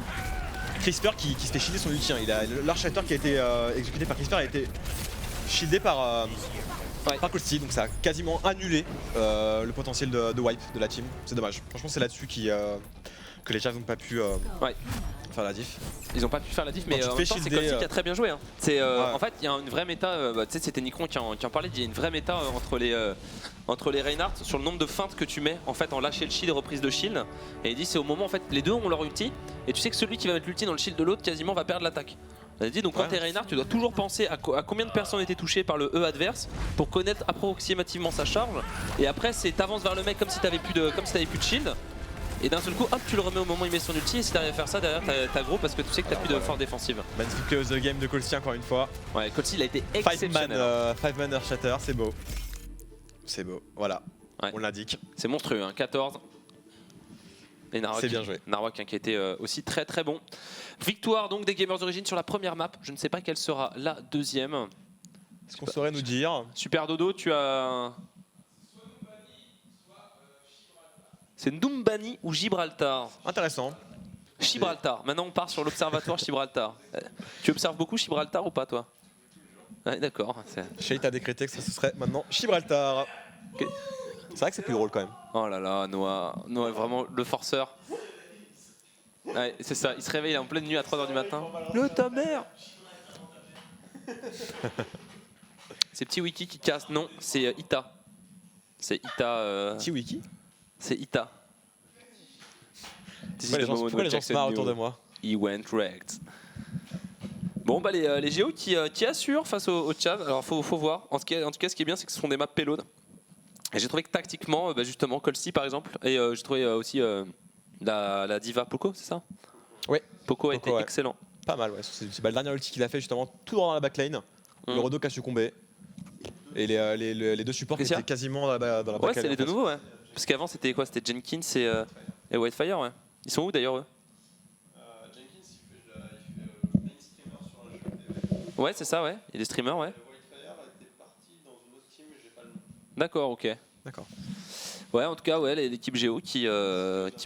Crisper qui se fait shielder son ulti. L'architecteur qui a été exécuté par Crisper a été shieldé par Cold Steel, donc ça a quasiment annulé le potentiel de wipe de la team. C'est dommage. Franchement, c'est là-dessus que les Chavs n'ont pas pu faire la diff. Ils n'ont pas pu faire la diff, mais en même temps, c'est Cold Steel qui a très bien joué. Hein. En fait, il y a une vraie méta. Tu sais, c'était Nikon qui en parlait. Il y a une vraie méta entre les Reinhardt sur le nombre de feintes que tu mets en fait en lâcher le shield et reprise de shield. Et il dit c'est au moment en fait les deux ont leur ulti et tu sais que celui qui va mettre l'ulti dans le shield de l'autre quasiment va perdre l'attaque. On a dit donc quand t'es Reinhardt, tu dois toujours penser à combien de personnes ont été touchées par le E adverse pour connaître approximativement sa charge. Et après c'est t'avances vers le mec comme si t'avais plus de shield. Et d'un seul coup, hop, tu le remets au moment où il met son ulti et si t'arrives à faire ça derrière, t'as gros parce que tu sais que t'as plus de force défensive. Magnifique play of the game de Colsy encore une fois. Ouais, Colsy il a été exceptionnel. 5-man Earth Shatter, c'est beau. C'est beau, voilà, ouais. On l'indique. C'est monstrueux, hein, 14. Et Narwak, c'est bien joué. Narwak hein, qui était aussi très bon. Victoire donc des Gamers d'origine sur la première map. Je ne sais pas quelle sera la deuxième. Est-ce qu'on saurait nous dire? Super Dodo, tu as... C'est Numbani ou Gibraltar? Intéressant. Gibraltar. Maintenant on part sur l'observatoire Gibraltar. Tu observes beaucoup Gibraltar ou pas toi? Ouais, d'accord. Shade a décrété que ce serait maintenant Gibraltar. Okay. C'est vrai que c'est plus drôle quand même. Oh là là, Noah est vraiment le forceur. Ouais, c'est ça, il se réveille en pleine nuit à 3h du matin. Le ta mère. C'est Petit Wiki qui casse. Non, c'est Ita. C'est Ita. Petit Wiki. C'est Ita. Pourquoi les gens se marrent autour de moi? He went wrecked. Bon bah les Géos qui assurent face au Chat. Alors faut voir. En tout cas ce qui est bien c'est que ce sont des maps payload. Et j'ai trouvé que tactiquement justement Colsy par exemple et j'ai trouvé aussi la diva Poco, c'est ça? Oui. Poco a été excellent. Pas mal ouais. C'est le dernier ulti qu'il a fait justement tout dans la backline. Le Rodok a succombé. Et les deux supports qui étaient quasiment dans la backline. Ouais c'est les deux nouveaux ouais. Parce qu'avant c'était quoi? C'était Jenkins et Whitefire ouais. Ils sont où d'ailleurs eux? Jenkins il fait main streamer sur un jeu. Ouais c'est ça ouais. Il est streamer ouais. Whitefire était parti dans une autre team mais j'ai pas le nom. D'accord ok. D'accord. Ouais en tout cas ouais l'équipe Géo qui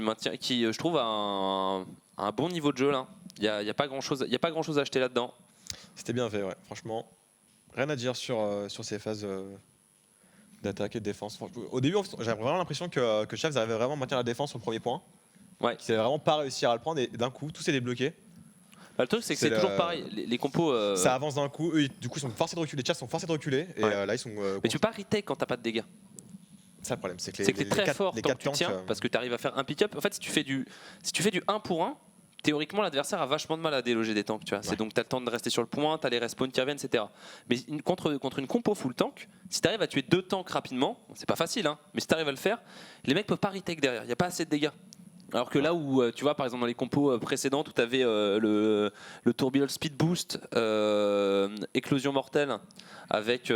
maintient, qui je trouve a un bon niveau de jeu là. Il y a pas grand chose à acheter là-dedans. C'était bien fait ouais. Franchement rien à dire sur ces phases d'attaque et de défense. Au début j'avais vraiment l'impression que Chavs arrivait vraiment à maintenir la défense sur le premier point. Ouais. Qu'ils n'avaient vraiment pas réussi à le prendre et d'un coup tout s'est débloqué. Bah, le truc c'est que c'est toujours pareil. Les compos. Ça avance d'un coup. Eux du coup ils sont forcés de reculer. Les Chavs sont forcés de reculer et là ils sont. Mais tu peux pas retake quand t'as pas de dégâts. C'est ça le problème, c'est que t'es très fort tant que tu tiens parce que tu arrives à faire un pick-up. En fait si tu fais du 1 pour 1, théoriquement l'adversaire a vachement de mal à déloger des tanks, tu vois. C'est donc t'as le temps de rester sur le point, t'as les respawns qui reviennent, etc. Mais contre une compo full tank, si t'arrives à tuer 2 tanks rapidement, c'est pas facile, hein, mais si t'arrives à le faire, les mecs peuvent pas retake derrière, il y a pas assez de dégâts. Alors que là où tu vois par exemple dans les compos précédentes où tu avais le tourbillon speed boost, éclosion mortelle avec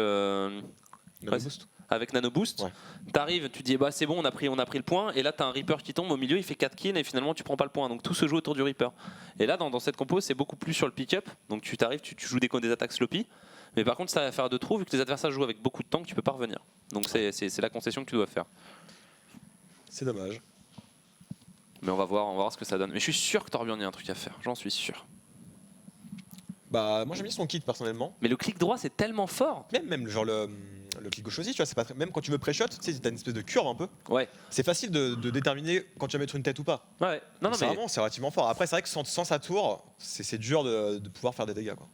avec Nano Boost, t'arrives, tu dis bah c'est bon, on a pris le point, et là t'as un Reaper qui tombe au milieu, il fait 4 kills et finalement tu prends pas le point, donc tout se joue autour du Reaper. Et là dans cette compo c'est beaucoup plus sur le pick-up, donc tu t'arrives, tu joues des attaques sloppy, mais par contre si t'arrives à faire de trop, vu que les adversaires jouent avec beaucoup de tanks, tu peux pas revenir. Donc c'est la concession que tu dois faire. C'est dommage. Mais on va voir ce que ça donne. Mais je suis sûr que Torbjorn, il y a un truc à faire, j'en suis sûr. Bah moi j'aime bien son kit personnellement. Mais le clic droit c'est tellement fort. Même genre le clic gauche aussi, tu vois, c'est pas très... même quand tu veux pré-shot, tu sais, t'as une espèce de curve un peu. Ouais. C'est facile de déterminer quand tu vas mettre une tête ou pas. Ouais. Non, mais Vraiment, c'est relativement fort. Après, c'est vrai que sans sa tour, c'est dur de pouvoir faire des dégâts, quoi.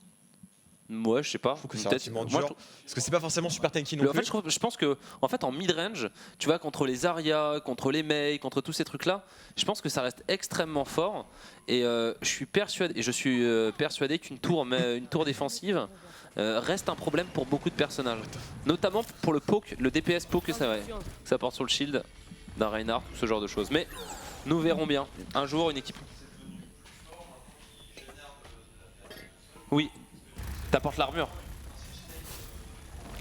Moi, je sais pas. Je trouve que c'est relativement dur. Parce que c'est pas forcément super tanky non En plus. fait, je pense que en mid-range, tu vois, contre les Zarya, contre les Mei, contre tous ces trucs-là, je pense que ça reste extrêmement fort. Et je suis persuadé qu'une tour défensive reste un problème pour beaucoup de personnages. Notamment pour le poke, le DPS poke que ça porte sur le shield d'un Reinhardt, ce genre de choses. Mais nous verrons bien. Un jour, une équipe. Oui. T'apportes l'armure.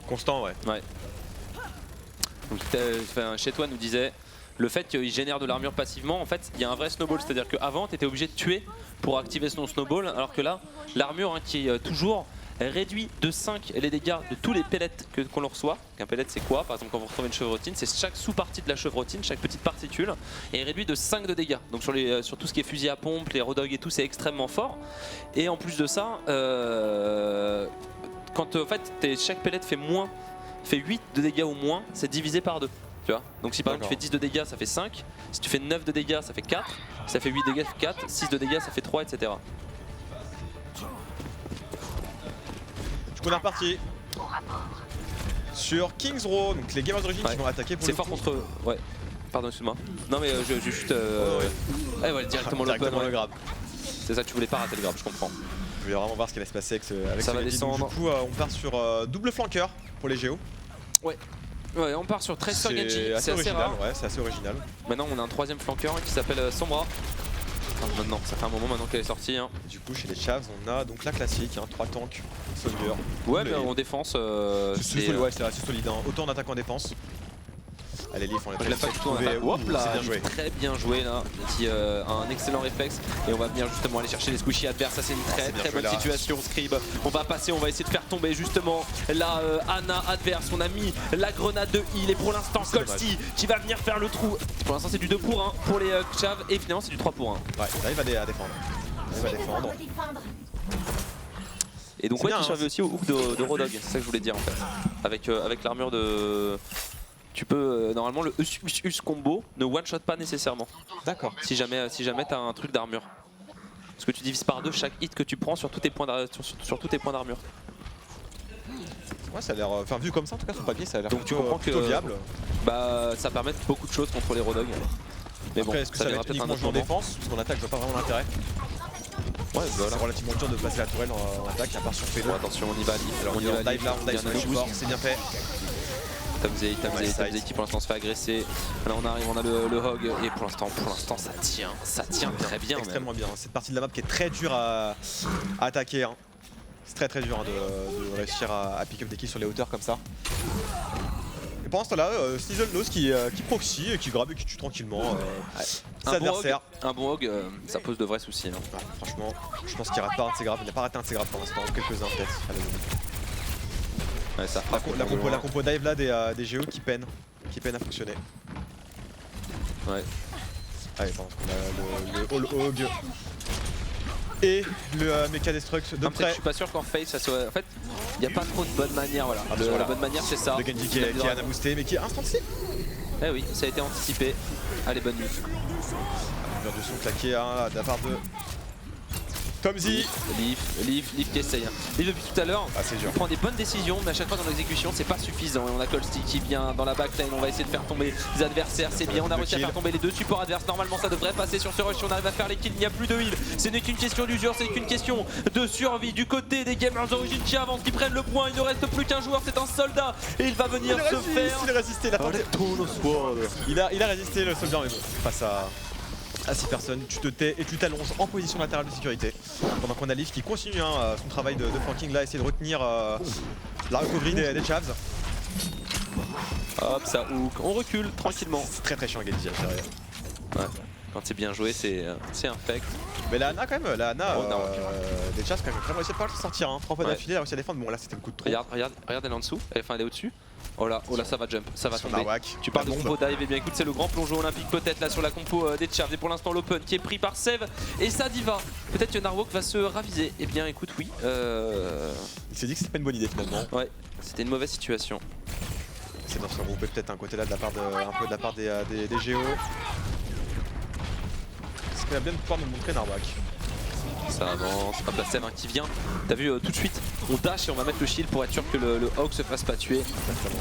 Constant, ouais. Donc, chez toi nous disait le fait qu'il génère de l'armure passivement, en fait il y a un vrai snowball, c'est-à-dire qu'avant tu étais obligé de tuer pour activer son snowball, alors que là l'armure qui est toujours réduit de 5 les dégâts de tous les pellets qu'on reçoit. Un pellet c'est quoi? Par exemple quand vous retrouvez une chevrotine, c'est chaque sous-partie de la chevrotine, chaque petite particule est réduit de 5 de dégâts. Donc sur tout ce qui est fusil à pompe, les rodogs et tout, c'est extrêmement fort. Et en plus de ça, quand en fait chaque pellet fait 8 de dégâts ou moins, c'est divisé par 2. Tu vois, donc si par exemple tu fais 10 de dégâts ça fait 5, si tu fais 9 de dégâts ça fait 4, si ça fait 8 de dégâts ça fait 4, 6 de dégâts ça fait 3, etc. Du coup on est reparti sur Kings Row, donc les gamers d'origine qui vont attaquer pour c'est fort contre... Ouais, pardon excuse-moi. Non mais je juste... ouais, directement le grab. C'est ça que tu voulais pas rater le grab, je comprends. Je voulais vraiment voir ce qui allait se passer avec ça ce va Genji. descendre. Donc, du coup on part sur double flanqueur pour les Géos. Ouais, on part sur 13 sur Genji, c'est assez rare. Ouais, c'est assez original. Maintenant on a un troisième flanqueur qui s'appelle Sombra. Enfin, maintenant, ça fait un moment maintenant qu'elle est sortie. Hein. Du coup chez les Chavs on a donc la classique, 3 tanks, soldier. Ouais mais en défense c'est assez solide, hein. Autant en attaque qu'en défense. Allez Leaf, on est pas du tout en attaque. Hop là, c'est bien joué. Très bien joué là, un excellent réflexe et on va venir justement aller chercher les squishies adverses. Ça c'est une très bonne situation. Scrib, on va passer, on va essayer de faire tomber justement la Ana adverse. On a mis la grenade de heal et pour l'instant Colsty qui va venir faire le trou. Pour l'instant c'est du 2 pour 1 pour les Chavs et finalement c'est du 3 pour 1. Ouais, il arrive à défendre. Il va défendre. Et donc ouais, tu avais aussi au hook de Rodog, c'est ça que je voulais dire en fait. Avec l'armure de... Tu peux normalement le us combo ne one shot pas nécessairement. D'accord. Si jamais t'as un truc d'armure. Parce que tu divises par 2 chaque hit que tu prends sur tous tes points d'armure. Ouais, ça a l'air, enfin vu comme ça en tout cas sur papier ça a l'air plutôt viable. Bah ça permet beaucoup de choses contre les Rodog. Mais après, bon, est-ce que ça va être uniquement joué en défense? Parce qu'en attaque je vois pas vraiment l'intérêt. Ouais, c'est relativement dur de placer la tourelle en attaque à part sur Pélo. Bon, attention on y va. Alors on dive là, on dive sur le support, c'est bien fait. Tamzei qui pour l'instant se fait agresser. Là on arrive, on a le Hog et pour l'instant ça tient très bien. Extrêmement bien. Cette partie de la map qui est très dure à attaquer. Hein. C'est très dur de réussir à pick up des kills sur les hauteurs comme ça. Et pendant ce temps-là, Sneasel Nose qui proxy et qui grab et qui tue tranquillement ses adversaires. Un bon Hog, ça pose de vrais soucis. Hein. Ouais, franchement, je pense qu'il rate pas un de ses grabs. Il n'a pas raté un de ses grabs pour l'instant, quelques-uns peut-être. Ouais, ça la compo dive là des Géos qui peine à fonctionner. Ouais. Allez, pendant qu'on a le All Hog et le Mecha Destruct de près. Je suis pas sûr qu'en face ça soit... En fait, il n'y a pas trop de bonne manière, voilà. La bonne manière c'est ça. Le Genji qui est à booster mais qui est instant cible. Eh oui, ça a été anticipé. Allez, bonne nuit. Plusieurs de son claqué de la part Tomzy. Leaf qui essaye. Leaf depuis tout à l'heure, Ah, c'est dur. il prend des bonnes décisions, mais à chaque fois dans l'exécution, c'est pas suffisant. Et on a Colsty qui vient dans la backline, on va essayer de faire tomber les adversaires. C'est bien, on a réussi à faire tomber les deux supports adverses. Normalement, ça devrait passer sur ce rush. Si on arrive à faire les kills, il n'y a plus de heal. Ce n'est qu'une question d'usure, c'est qu'une question de survie du côté des Gamers d'origine qui avancent, qui prennent le point. Il ne reste plus qu'un joueur, c'est un soldat. Et il va venir se faire. Il a résisté, il a résisté le soldat, mais bon, face à 6 personnes, tu te tais et tu t'allonges en position latérale de sécurité. Pendant qu'on a Leaf qui continue son travail de flanking là, essayer de retenir la recovery des Chavs. Hop, ça hook. On recule tranquillement. C'est très chiant à Genji à gérer. Ouais. Quand c'est bien joué, c'est infect. Mais la Ana quand même, la Ana, Oh, non. des Chavs quand même vraiment réussi à pas le sortir. 3 fois Ouais. d'affilée, elle a réussi à défendre. Bon là c'était le coup de trop. Regarde, elle est en dessous. Enfin, elle est au-dessus. Oh là, ça va jump, ça va Sur tomber. Narwhal, Tu parles de la compo dive, et bien écoute, c'est le grand plongeon olympique peut-être là sur la compo des Chavs. Et pour l'instant, l'open qui est pris par Sev et sa diva. Peut-être que Narwhal va se raviser. Et bien écoute, oui. Il s'est dit que c'était pas une bonne idée finalement. Ouais, c'était une mauvaise situation. C'est dans se regrouper peut-être un côté là de la part un peu de la part des Géos. Est-ce qu'il va bien pouvoir nous montrer Narwhal? Ça avance, hop la Sev qui vient. T'as vu tout de suite, on dash et on va mettre le shield pour être sûr que le Hawk se fasse pas tuer.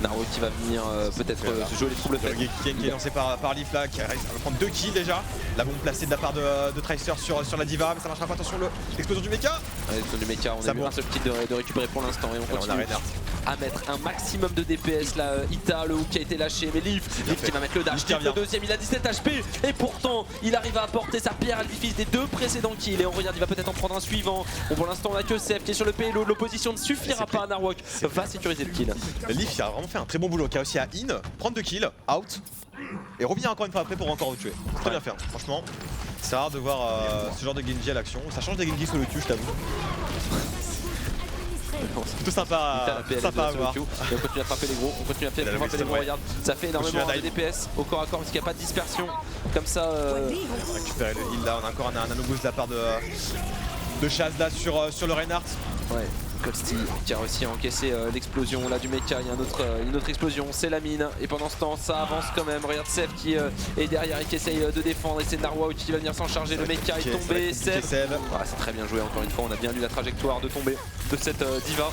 Narwhal qui va venir peut-être jouer les troubles faits. Qui est lancé par Leaf là, qui va prendre 2 kills déjà. La bombe placée de la part de Tracer sur la diva, mais ça marchera pas. Attention, l'explosion du mecha. Avec du mecha, on Ça a eu bon. un seul kill de récupérer pour l'instant et on Alors, on a continue Reinhardt. à mettre un maximum de DPS là. Ita, le hook qui a été lâché, mais Leaf qui va mettre le dash, Leaf qui Leaf, le revient. deuxième, il a 17 HP et pourtant il arrive à apporter sa pierre à l'édifice des 2 précédents kills. Et on regarde, il va peut-être en prendre un suivant. Bon, pour l'instant on a que Sev qui est sur le payload, l'opposition ne suffira pas. Narwhal va sécuriser le kill. Leaf il a vraiment fait un très bon boulot, qui a aussi à in, prendre 2 kills, out, et revient encore une fois après pour encore le tuer. Très bien fait, hein. Franchement, c'est rare de voir ce genre de Genji à l'action. Ça change des Genji solo Q, je t'avoue. C'est plutôt sympa, sympa à voir. Et on continue à frapper les gros, on continue à frapper les gros, regarde, ça fait énormément de DPS au corps à corps parce qu'il n'y a pas de dispersion. Comme ça, Récupérer le heal là, on a encore un nano boost de la part de Chaz là sur le Reinhardt. ouais, Colsty qui a réussi à encaisser l'explosion là du mecha. Il y a une autre explosion, c'est la mine. Et pendant ce temps, ça avance quand même. Regarde Sev qui est derrière et qui essaye de défendre. Et c'est Narwhal qui va venir s'en charger. Le mecha est tombé. Sev. Ah, c'est très bien joué encore une fois. On a bien lu la trajectoire de tomber de cette diva.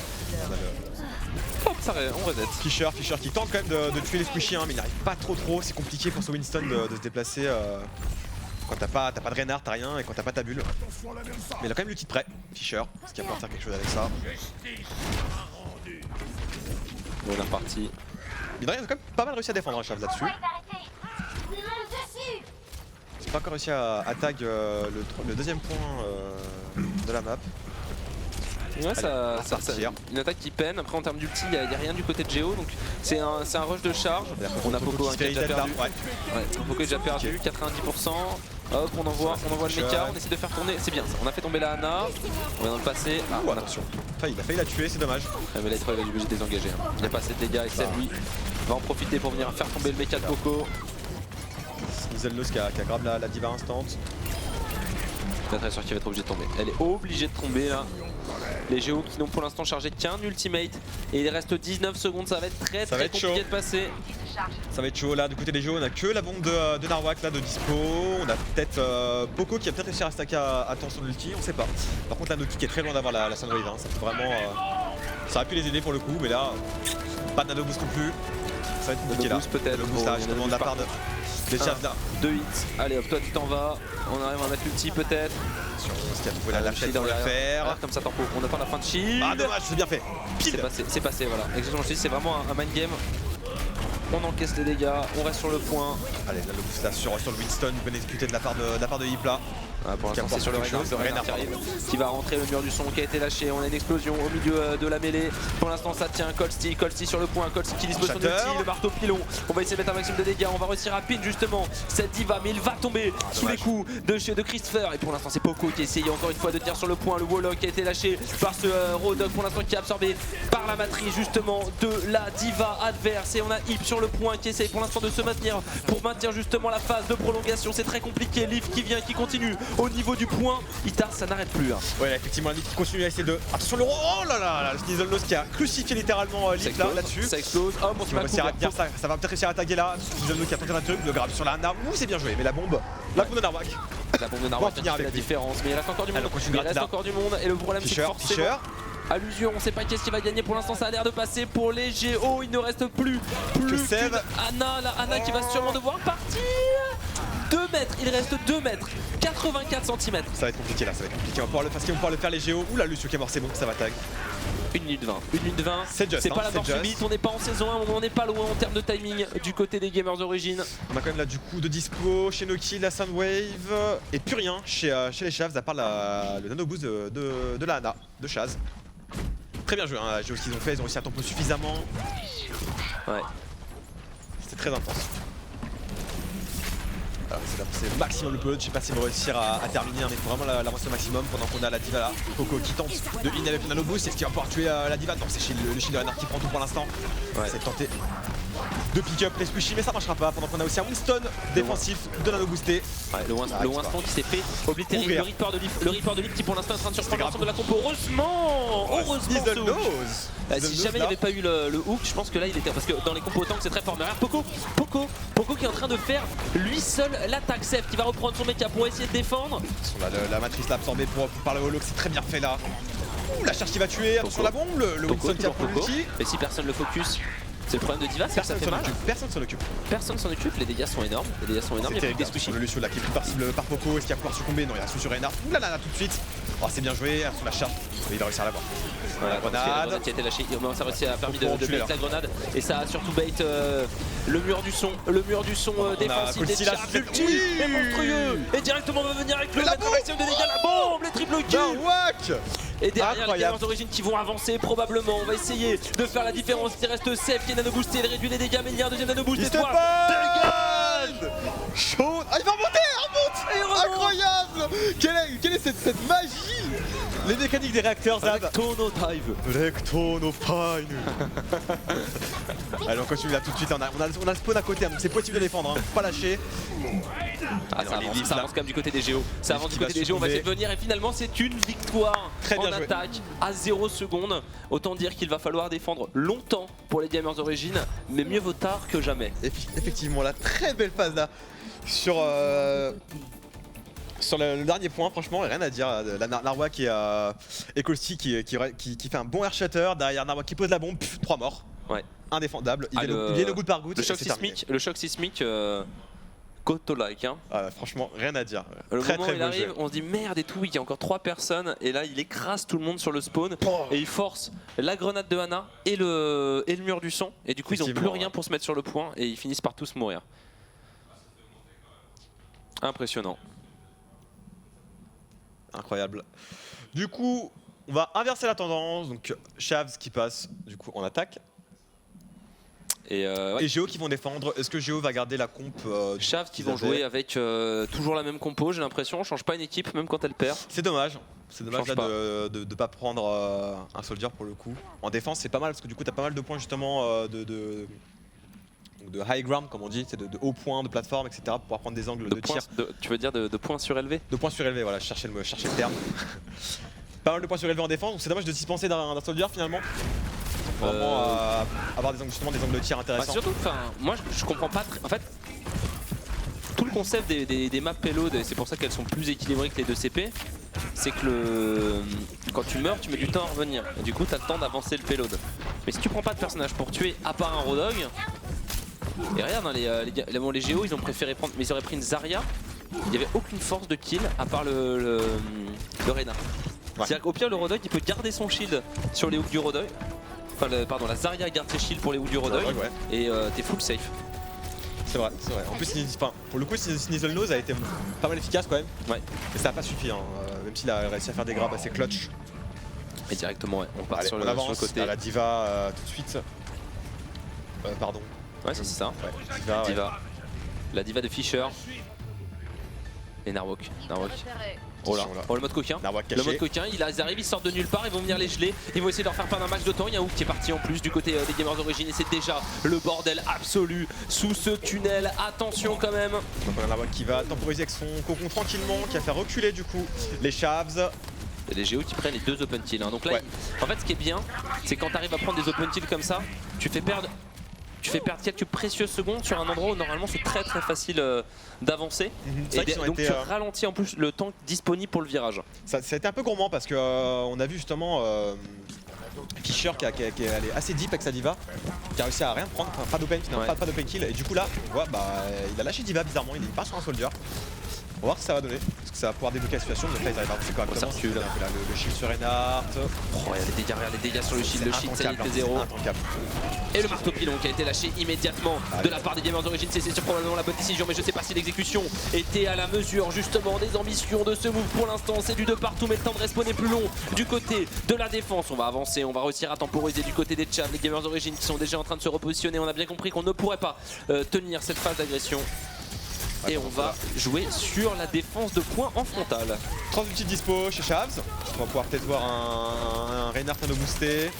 Hop, ça, on reset. Fischer qui tente quand même de tuer les squishies, hein, mais il n'arrive pas trop. C'est compliqué pour ce Winston de se déplacer. Quand t'as pas de Reinhardt, t'as rien, et quand t'as pas ta bulle. Mais il a quand même l'outil de prêt, Fischer, parce qu'il va pouvoir faire quelque chose avec ça. On est reparti. Il a quand même pas mal réussi à défendre un Chav là-dessus. J'ai pas encore réussi à tag le deuxième point de la map. Ouais, ça, partir. une attaque qui peine. Après en termes d'ulti, il n'y a rien du côté de Géo, donc c'est un rush de charge. On a Poco qui a déjà perdu. Ouais, Poco est déjà perdu, 90%. Hop, on envoie le mecha, on essaie de faire tourner, c'est bien ça. On a fait tomber la Ana, on vient dans le passé. Ah, on a Attention. Enfin, il a failli la tuer, c'est dommage. mais là il va être obligé de désengager. Hein. Il n'y a pas assez de dégâts et Sev lui va en profiter pour venir faire tomber le mecha de Poco. Snizelnos qui a grave la diva instant. La très sûr qu'il va être obligé de tomber. Elle est obligée de tomber là. Les Géos qui n'ont pour l'instant chargé qu'un ultimate. Et il reste 19 secondes, ça va être très compliqué de passer. Ça va être chaud là, du côté des Géos, on a que la bombe de Narwhal là de dispo. On a peut-être Poco qui a peut-être réussi à stacker à temps son ulti, on sait pas. Par contre la Noki qui est très loin d'avoir la Sunwave, hein. Ça peut vraiment. Ça aurait pu les aider pour le coup, mais là, pas de nano boost non plus. Ça va être compliqué là. Peut-être. Le boost là, justement de la part des Chavs là. 2 hits. Allez hop, toi tu t'en vas. On arrive à mettre l'ulti peut-être. Sur qui a trouvé la flèche pour le faire. Comme ça, tempo. On attend la fin de shield. Ah dommage, c'est bien fait. Pile. C'est passé, voilà. Exactement, je te dis, c'est vraiment un mind game. On encaisse les dégâts, on reste sur le point. Allez, là, le boost là sur le Winston, bien exécuté de la part de Hip là. Ah, pour l'instant c'est sur le Reinhardt qui arrive, qui va rentrer, le mur du son qui a été lâché. On a une explosion au milieu de la mêlée. Pour l'instant ça tient. Colsty sur le point, Colsty qui dispose son ulti, le marteau pilon. On va essayer de mettre un maximum de dégâts, on va réussir à pin justement cette diva, mais il va tomber sous les coups de Christopher. Et pour l'instant c'est Poco qui essaye encore une fois de tenir sur le point. Le Warlock qui a été lâché par ce Roadhog pour l'instant qui est absorbé par la matrice justement de la diva adverse. Et on a Hip sur le point qui essaye pour l'instant de se maintenir pour maintenir justement la phase de prolongation. C'est très compliqué. Leaf qui vient, qui continue au niveau du point. Itar, ça n'arrête plus. Hein. Ouais, effectivement, Leaf qui continue à essayer de. Attention, le. Oh là là, le Snizelnos qui a crucifié littéralement Leaf là-dessus. Ça explose. Oh, on se met ça va peut-être réussir à taguer là. Snizelnos qui a tenté un truc, le grave sur la Ana. Ouh, c'est bien joué, mais la bombe de Narwhal. La bombe de Narwhal Bon, qui fait avec la lui. différence, mais il reste encore du monde. Elle continue Il de reste gratter encore du monde et le problème c'est que Fischer, forcément, Fischer. allusion, on sait pas qu'est-ce qui va gagner pour l'instant, ça a l'air de passer pour les Géos, il ne reste plus Sève. qu'une Anna, la Anna qui va sûrement devoir partir. 2 mètres, il reste 2 mètres, 84 cm. Ça va être compliqué là, ça va être compliqué. On va pouvoir le, parce qu'ils vont pouvoir le faire les géos. Ouh là, Lucio qui est mort, c'est bon, ça va tag. 1 minute 20. 1 minute 20. C'est just, C'est pas hein, la mort c'est just. subite, on n'est pas en saison 1, on n'est pas loin en termes de timing du côté des Gamers d'origine. On a quand même là du coup de dispo chez Noki, la Soundwave et plus rien chez les Chavs à part le nano boost de la Anna, de Chaz. Très bien joué, hein, la géo qu'ils ont fait, ils ont réussi à tempo suffisamment. Ouais. C'était très intense. Alors c'est le maximum le pelot, je sais pas s'ils vont réussir à terminer, hein, mais il faut vraiment l'avancer au maximum pendant qu'on a la diva là. Coco qui tente de in avec le nano boost, est-ce qu'il va pouvoir tuer la diva? Non, c'est le shield de Renard qui prend tout pour l'instant. Ouais. C'est tenté de pick up les squishy, mais ça marchera pas pendant qu'on a aussi un Winston défensif de nano boosté. Ouais, le Winston qui s'est fait oblitérer, Ouvrir. le Reaper de Leaf qui pour l'instant est en train de surprendre grave. l'ensemble de la compo. Heureusement Diesel ce hook. nose. Si jamais il n'y avait pas eu le hook, je pense que là il était. Parce que dans les compos tank c'est très fort. Mais regarde Poco qui est en train de faire lui seul l'attaque safe qui va reprendre son mecha pour essayer de défendre. La matrice l'a absorbée par le holo, c'est très bien fait là. Ouh, la charge qui va tuer, attention la bombe, le Poco, Winston qui a toujours pris Poco. l'ulti. Et si personne le focus, c'est le problème de Diva, c'est que ça fait mal. Personne s'en occupe. Personne s'en occupe, les dégâts sont énormes. Il y a plus des squishies. Le Lucio là qui est plus partible par Poco, est-ce qu'il va pouvoir succomber? Non, il reste sur Reinhardt. Ouh là là, tout de suite. Oh, c'est bien joué, sur la charge. Il a réussi à l'avoir. Voilà, La parce qu'il y a la grenade. grenade qui a été lâchée. Ça a réussi à permis de Faut bait tuer, là. la grenade. Et ça a surtout bait le mur du son. Le mur du son défensif. Colsi Des là, charges c'est- ulti oui. et monstrueux. Et directement on va venir avec le la mettre bombe. maximum de dégâts. La bombe, les triple kills. Darwak. Et derrière les Incroyable. Gamers d'origine qui vont avancer probablement. On va essayer de faire la différence. Il reste safe qui est nano boosté. Il réduit les dégâts, mais il y a un deuxième nano boost. Il Et se toi, dégage. Chaud. Ah, il va remonter, il remonte. Incroyable. Quelle est cette magie? Les mécaniques des réacteurs, Zab. Rectonotive. Rectonopine. Allez, on continue là tout de suite. On a le spawn à côté, hein, donc c'est possible de défendre. Hein. Faut pas lâcher. Ah, Alors, les Leafs, ça là. avance quand même du côté des Géos. Ça Leafs avance du qui côté va des Géos. On va essayer de succomber. venir et finalement c'est une victoire Très bien en joué. attaque à 0 secondes. Autant dire qu'il va falloir défendre longtemps pour les Gamers d'origine, mais mieux vaut tard que jamais. Effectivement, la très belle phase là sur le dernier point, franchement, rien à dire. La Narwhal et Colsi qui fait un bon air shutter. Derrière Narwhal qui pose la bombe, 3 morts. Ouais. Indéfendable. Ah, Il vient au bout par goutte. Le choc et c'est terminé. sismique, Koto-like. Hein. Ah, franchement, rien à dire. Le Très moment très où il beau arrive, jeu. on se dit merde et tout, il y a encore 3 personnes et là il écrase tout le monde sur le spawn Oh. et il force la grenade de Hana et le mur du son et du coup ils ont plus Effectivement, rien ouais. pour se mettre sur le point et ils finissent par tous mourir. Impressionnant. Incroyable. Du coup, on va inverser la tendance. Donc, Chavs qui passe du coup en attaque. Et ouais. Et Géo qui vont défendre. Est-ce que Géo va garder la comp Chavs qui qu'ils vont avaient? jouer avec toujours la même compo, j'ai l'impression, on change pas une équipe même quand elle perd. C'est dommage. C'est dommage Change là, pas. de pas prendre un soldier pour le coup. En défense, c'est pas mal parce que du coup, t'as pas mal de points justement de high ground, comme on dit, c'est de hauts points, de plateforme, etc. pour pouvoir prendre des angles de tir. Tu veux dire de points surélevés? De points surélevés, voilà, je cherchais le terme. Pas mal de points surélevés en défense, donc c'est dommage de dispenser d'un soldier finalement. Vraiment avoir justement des angles de tir Bah, intéressants. surtout, moi je comprends pas. En fait, tout le concept des maps payload, et c'est pour ça qu'elles sont plus équilibrées que les 2 CP, c'est que quand tu meurs, tu mets du temps à revenir. Et du coup, tu as le temps d'avancer le payload. Mais si tu prends pas de personnage pour tuer, à part un Rodog, et regarde, hein, les Géos, ils ont préféré prendre. Mais ils auraient pris une Zarya, il n'y avait aucune force de kill à part le Reyna. Ouais. C'est-à-dire qu'au pire, le Rodog, il peut garder son shield sur les hooks du Rodog. Enfin, pardon, la Zarya garde ses shields pour les hooks du Rodog, Ouais. et t'es full safe. C'est vrai, c'est vrai. En plus, pour le coup, Sneasel Nose a été pas mal efficace quand même. Ouais. Mais ça n'a pas suffi, hein. Même s'il a réussi à faire des grabs assez clutch. Et directement, ouais, on part Allez, sur on le avance côté. à la Diva tout de suite. Pardon. Ouais, c'est ça. Ouais, Diva. ouais. Diva. La Diva de Fischer. Et Narwhal. Oh là. Attention, là. Oh, le mode coquin. Narwhal Le caché. mode coquin, ils arrivent, ils sortent de nulle part, ils vont venir les geler, ils vont essayer de leur faire perdre un max de temps. Il y a un hook qui est parti en plus du côté des Gamers d'origine et c'est déjà le bordel absolu sous ce tunnel. Attention quand même. Donc on a Narwhal qui va temporiser avec son cocon tranquillement, qui a fait reculer du coup les Chavs. Et les Géos qui prennent les 2 open kills. Hein. Donc là, Ouais. en fait, ce qui est bien, c'est quand tu arrives à prendre des open kills comme ça, tu fais perdre tu fais perdre quelques précieuses secondes sur un endroit où normalement c'est très facile d'avancer. C'est vrai qu'ils ont Donc été, tu ralentis en plus le temps disponible pour le virage. ça a été un peu gourmand parce que on a vu justement Fischer qui est allé assez deep avec sa diva, qui a réussi à rien prendre, enfin, pas d'open finalement, Ouais. pas d'open kill, et du coup là on voit il a lâché diva bizarrement, il est pas sur un soldier. On va voir ce que ça va donner, parce que ça va pouvoir débloquer la situation, donc là ils arrivent à repousser correctement. Ça recule. Le shield sur Reinhardt. Oh, regarde les dégâts sur le shield, le shield ça y est fait 0. Et le marteau pilon qui a été lâché immédiatement de la part des gamers d'origine. C'est probablement la bonne décision, mais je sais pas si l'exécution était à la mesure justement des ambitions de ce move. Pour l'instant c'est du de partout, mais le temps de respawn est plus long du côté de la défense. On va avancer, on va réussir à temporiser du côté des Chavs, les gamers d'origine qui sont déjà en train de se repositionner. On a bien compris qu'on ne pourrait pas tenir cette phase d'agression. Et on va jouer sur la défense de points en frontal. 30 ulti dispo chez Shavs. On va pouvoir peut-être voir un Reinhardt nano boosté.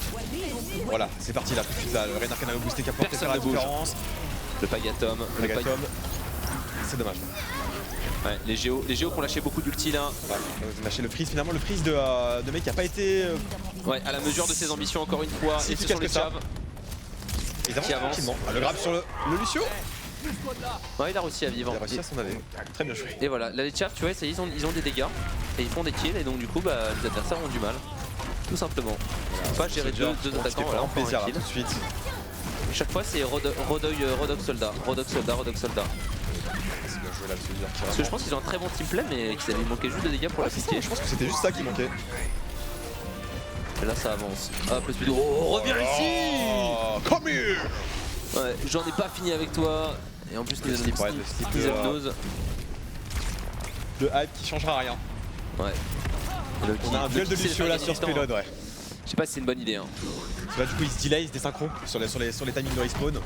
Voilà, c'est parti là tout de suite là. Le Reinhardt nano boosté qui a porté Personne faire la ne bouge. différence. Le Pagatom, Le Gatom. C'est dommage. Ouais, les géos qui ont lâché beaucoup d'ulti là. Ouais, ils ont lâché le freeze finalement, le freeze de mec qui a pas été. Ouais, à la mesure de ses ambitions encore une fois. Si Et ce efficace sont les que ça. Chavs. Ils avancent Qui avance. tranquillement. Ah, le grab sur le Lucio. Ouais, il a réussi à vivre. Il a réussi à s'en aller. Très bien joué. Et voilà, là les Chavs, tu vois, ils ont des dégâts et ils font des kills et donc du coup les adversaires ont du mal. Tout simplement. Faut pas gérer deux attaquants, voilà, on prend plaisir un là kill. tout de suite. Chaque fois c'est Rodog soldat. C'est bien joué là le soldier. Parce que je pense qu'ils ont un très bon team play mais qu'ils avaient manqué juste de dégâts pour la piquer. Je pense que c'était juste ça qui manquait. Et là ça avance. Hop, le speed. Oh, reviens ici. Oh, come here. Ouais, j'en ai pas fini avec toi. Et en plus, Le slip, ouais, le slip de, dose. Le hype qui changera rien. Ouais. On a un duel de Lucio là sur ce payload, ouais. Je sais pas si c'est une bonne idée. Hein. Là, du coup, il se delay, il se désynchro sur les timings de respawn.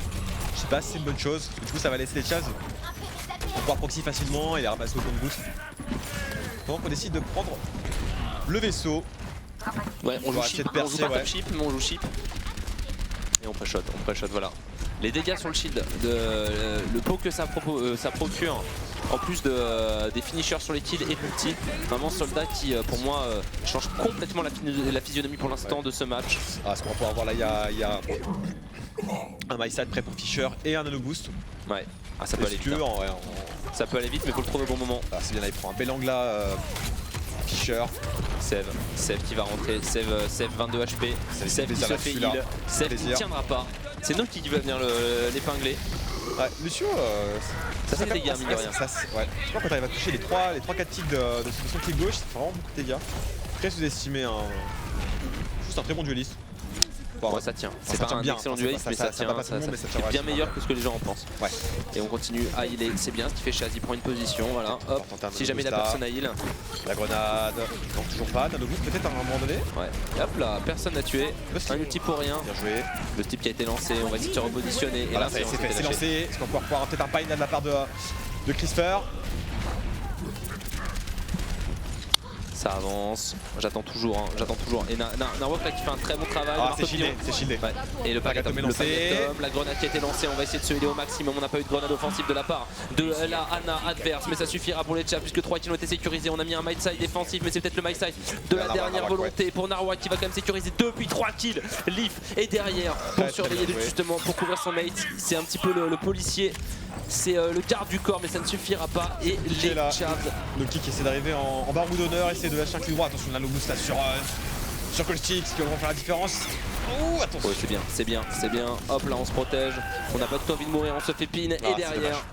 Je sais pas si c'est une bonne chose, parce que du coup, ça va laisser les Chavs pouvoir proxy facilement et les ramasser au compte-goutte. Pendant qu'on décide de prendre le vaisseau. Ouais, on va joue essayer chip, de percer, on joue pas ouais. top chip, mais on joue chip. Et on pré-shot, voilà. Les dégâts sur le shield, le pot que ça procure, en plus des finishers sur les kills et multi. Vraiment soldat qui, pour moi, change complètement la physionomie pour l'instant de ce match. Ah, ce qu'on va pouvoir voir là, il y a un MySide prêt pour Fischer et un nano boost. Ouais, ah, ça peut aller vite. Hein. Ça peut aller vite, mais faut le trouver au bon moment. Ah, c'est bien là, il prend un bel angle là, Fischer. Sève qui va rentrer, Sève 22 HP, Sève qui se fait heal, Sève qui ne tiendra pas. C'est Noki qui va venir l'épingler. Ouais, Lucio, ça fait des dégâts, mine de rien. Ouais. Je crois que quand t'arrives à toucher les 3-4 ticks de son clic gauche, ça fait vraiment beaucoup de dégâts. Très sous-estimé, juste un très bon dueliste. Ouais, ça tient. C'est pas un excellent dueliste, mais ça tient. C'est bien meilleur que ce que les gens en pensent. Ouais. Et on continue à healer. C'est bien ce qui fait Chaz. Il prend une position. Voilà. Hop. Si jamais la personne a heal. La grenade. Non, toujours pas. Nano boost peut-être à un moment donné. Ouais. Et hop là, personne n'a tué. Un ulti pour rien. Bien joué. Le type qui a été lancé. On va essayer de se repositionner. Et Voilà, là, c'est fait. C'est lancé. Est-ce qu'on peut pouvoir peut-être un pain de la part de Crisper? Ça avance, j'attends toujours. Et Narwhal là qui fait un très bon travail. Ah, c'est shieldé. Ouais. Et le Pagatom, lancé. la grenade qui a été lancée, on va essayer de se healer au maximum. On n'a pas eu de grenade offensive de la part de la Ana adverse, mais ça suffira pour les Chavs puisque 3 kills ont été sécurisés. On a mis un might side défensif, mais c'est peut-être le might side de la dernière volonté pour Narwhal qui va quand même sécuriser depuis 3 kills. Leaf est derrière pour surveiller justement, pour couvrir son mate. C'est un petit peu le policier. C'est le garde du corps, mais ça ne suffira pas. Et les Chavs. Le kick essaie d'arriver en barreau d'honneur, essaie de lâcher un clic droit. Attention, le nano boost là sur Colstick, ce qui va faire la différence. Oh, attention. Ouais, c'est bien. Hop là, on se protège. On n'a pas tout envie de mourir, on se fait pin. Et derrière.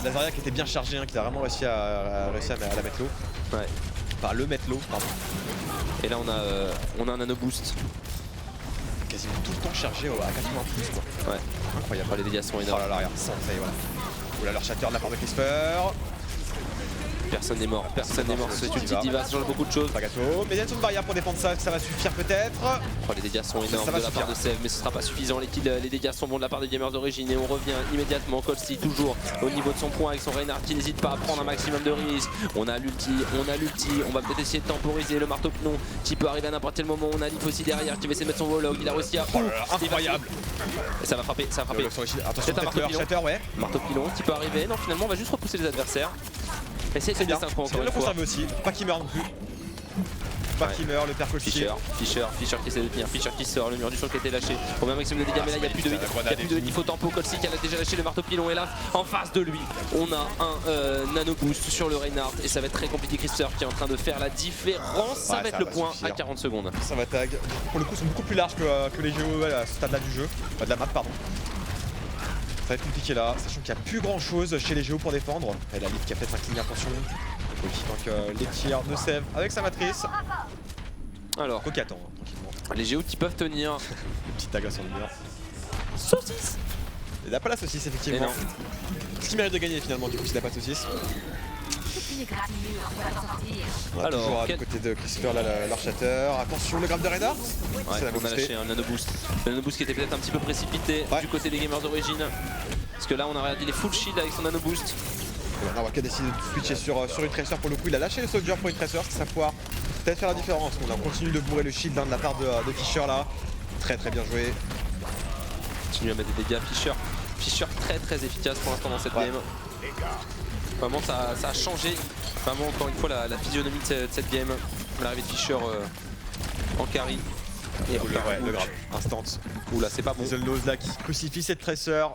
Lazaria qui était bien chargé, qui a vraiment réussi à la mettre low. Ouais. Enfin, le mettre low, pardon. Et là, on a un nano boost. Quasiment tout le temps chargé à 80 plus quoi. Ouais. Incroyable. Oh, les dégâts sont Oh énormes. là là, regarde, ça y est, voilà. Oula, leur shatter de la part de Crisper. Personne n'est mort. C'est une petite diva, ça change beaucoup de choses. Pagato, mais il y a une barrière pour défendre ça va suffire peut-être. Oh, les dégâts sont énormes Ça va de la part de Sève, mais ce sera pas suffisant. Les dégâts sont bons de la part des gamers d'origine et on revient immédiatement. Colsty toujours au niveau de son point avec son Reinhardt qui n'hésite pas à prendre un maximum de risques. On a l'ulti, on va peut-être essayer de temporiser le marteau pilon qui peut arriver à n'importe quel moment. On a Leaf aussi derrière qui va essayer de mettre son Warlock. Il a réussi à. Incroyable. Et ça va frapper. Attention, un marteau pilon. shatter, ouais. Marteau pilon qui peut arriver. Non, finalement, on va juste repousser les adversaires. Essayer de se désynchro encore C'est bien une de fois. conserver aussi, pas qu'il meure non plus. Pas qui meurt, le père Colcy. Fischer qui essaie de tenir, Fischer qui sort, le mur du son qui a été lâché. Au même maximum de dégâts, mais là il n'y a plus de hit, il faut tempo. Colcy qui a déjà lâché le marteau pilon, et là en face de lui, on a un nano boost sur le Reinhardt, et ça va être très compliqué. Christer qui est en train de faire la différence, ça va être le point à 40 secondes. Ça va tag. Pour le coup, ils sont beaucoup plus larges que les géos à ce stade-là du jeu, de la map, pardon. Ça va être compliqué là, sachant qu'il n'y a plus grand chose chez les géos pour défendre. Et la Liv qui a peut-être un clean attention. Oui, donc les tirs de save avec sa matrice. Alors, Coq attend tranquillement. les géos qui peuvent tenir. Le petit tag sur le mur. Saucisse. Il n'a pas la saucisse effectivement. Ce qui mérite de gagner finalement du coup s'il n'a pas de saucisse. On a Alors, toujours du côté de Christopher là l'archateur. Attention le grab de Reinhardt. Ouais, on a lâché un nano boost. Le nano boost qui était peut-être un petit peu précipité du côté des gamers d'origine. Parce que là on a regardé les full shield avec son nano boost. Nawak a décidé de switcher sur une tracer pour le coup. Il a lâché le soldier pour une tracer, ça va pouvoir peut-être faire la différence. On continue de bourrer le shield de la part de Fischer là. Très bien joué. Continue à mettre des dégâts. Fischer très efficace pour l'instant dans cette game. Vraiment ça a changé vraiment encore une fois la physionomie de cette game. L'arrivée de Fischer en carry. Et le grab, instant. Oula c'est pas bon. Zelnose là qui crucifie cette tracer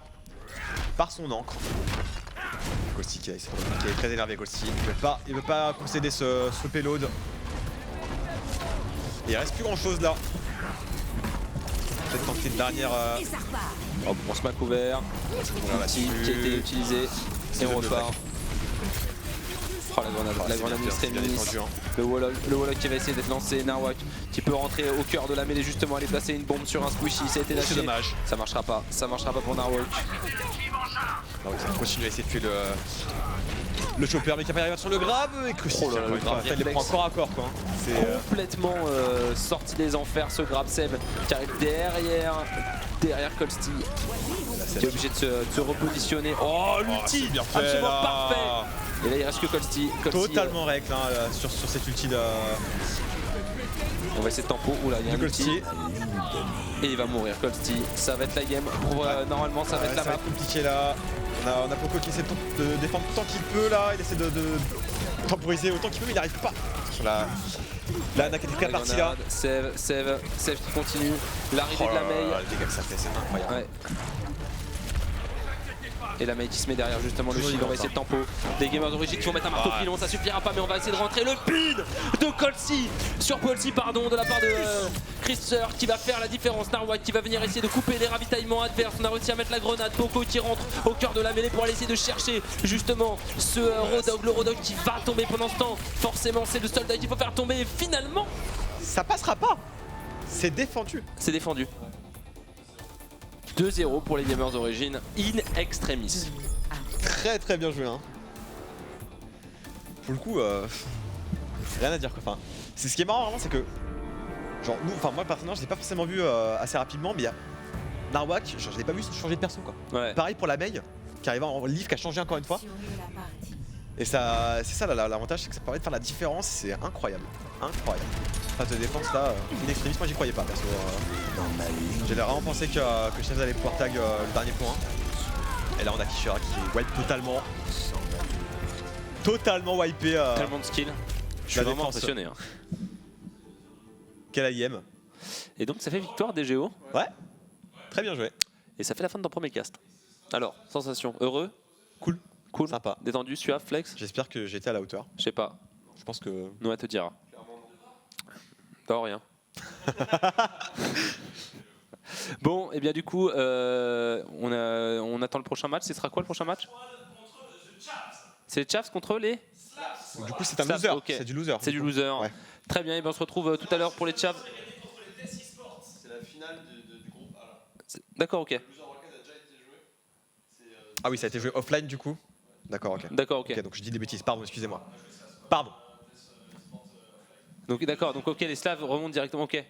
par son encre. Colcy qui est très énervé. Colcy il veut pas concéder ce payload. Et il reste plus grand chose là. Peut-être tenter une dernière. Hop, on se met couvert. L'outil qui a été utilisé. Et on repart. Oh, la grenade extrémiste. Le Warlock qui va essayer d'être lancé. Nawak qui peut rentrer au cœur de la mêlée justement, aller placer une bombe sur un squishy. Ça a été lâché. C'est dommage. Ça marchera pas pour Nawak. Donc ça continue à essayer de tuer le chopper, mais qui a pas arrivé sur le grab et crucifix. Le grab il les prend corps à corps quoi. C'est complètement sorti des enfers ce grab Seb qui arrive derrière Colcy. Qui est obligé de se repositionner. Oh l'ulti absolument parfait. Et là il reste que Colcy. Totalement règle sur cette ulti de. On va essayer de tempo. Oula il y a un ulti. Et il va mourir Colcy. Ça va être la game. Normalement ça va être la map. Compliqué là. On a Poco qui essaie de défendre autant qu'il peut là. Il essaie de temporiser autant qu'il peut mais il n'arrive pas. Sur la Ana qui était prêt à partir là. Save qui continue. L'arrivée de la Mei. Le dégât que ça fait c'est incroyable. Ouais. Et la Mei qui se met derrière justement le shield, on va essayer de tempo. Des gamers d'origine qui vont mettre un marteau pilon, ça suffira pas mais on va essayer de rentrer le pin de Colcy sur Colcy pardon de la part de Christer qui va faire la différence. Narwhal qui va venir essayer de couper les ravitaillements adverses. On a réussi à mettre la grenade. Poco qui rentre au cœur de la mêlée pour aller essayer de chercher justement ce Rodog, le Rodog qui va tomber pendant ce temps. Forcément c'est le soldat qu'il faut faire tomber et finalement ça passera pas. C'est défendu. C'est défendu. 2-0 pour les gamers d'origine in extremis. Très bien joué hein. Pour le coup rien à dire quoi. Enfin, c'est ce qui est marrant vraiment c'est que genre nous, enfin moi le personnage je l'ai pas forcément vu assez rapidement mais il y a Narwhal, je l'ai pas vu changer de perso quoi. Ouais. Pareil pour la Mei qui arrive en livre qui a changé encore une fois. Et ça c'est ça l'avantage c'est que ça permet de faire la différence, c'est incroyable. Phase de défense là, in extremis, moi j'y croyais pas perso. J'avais vraiment pensé que Chef allait pouvoir tag le dernier point. Et là on a Fischer qui wipe totalement wipé. Tellement de skill. Je suis vraiment impressionné. Hein. Quel AIM. Et donc ça fait victoire des Géos. Ouais, très bien joué. Et ça fait la fin de ton premier cast. Alors, sensation, heureux? Cool. Sympa. Détendu, suave, flex? J'espère que j'ai été à la hauteur. Je sais pas. Je pense que... Noah te dira. Non, rien. Bon, et bien du coup, on attend le prochain match. Ce sera quoi le prochain match? C'est les Chavs contre les... Du coup c'est un loser, okay. C'est du loser. C'est du loser. Ouais. Très bien, et bien on se retrouve tout à l'heure pour les Chavs. C'est la finale du groupe A. D'accord, ok. Ah oui, ça a été joué offline du coup. D'accord, ok. D'accord, ok. Donc je dis des bêtises, pardon, excusez-moi. Pardon. Donc d'accord, donc ok, les Slaves remontent directement, ok.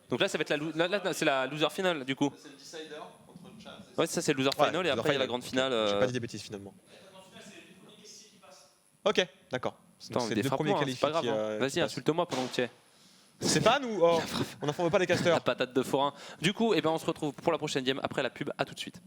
Donc là ça va être là c'est la loser finale du coup. C'est le decider contre le Chavs. Ouais, ça c'est le loser final et après il y a la grande finale. J'ai pas dit des bêtises finalement. Ok, d'accord. C'est les deux premiers qualifiés. C'est pas grave. Vas-y, insulte-moi pendant que tu es. C'est pas nous. Oh, on n'informe pas les casters. La patate de forain. Du coup, eh ben on se retrouve pour la prochaine game après la pub. À tout de suite.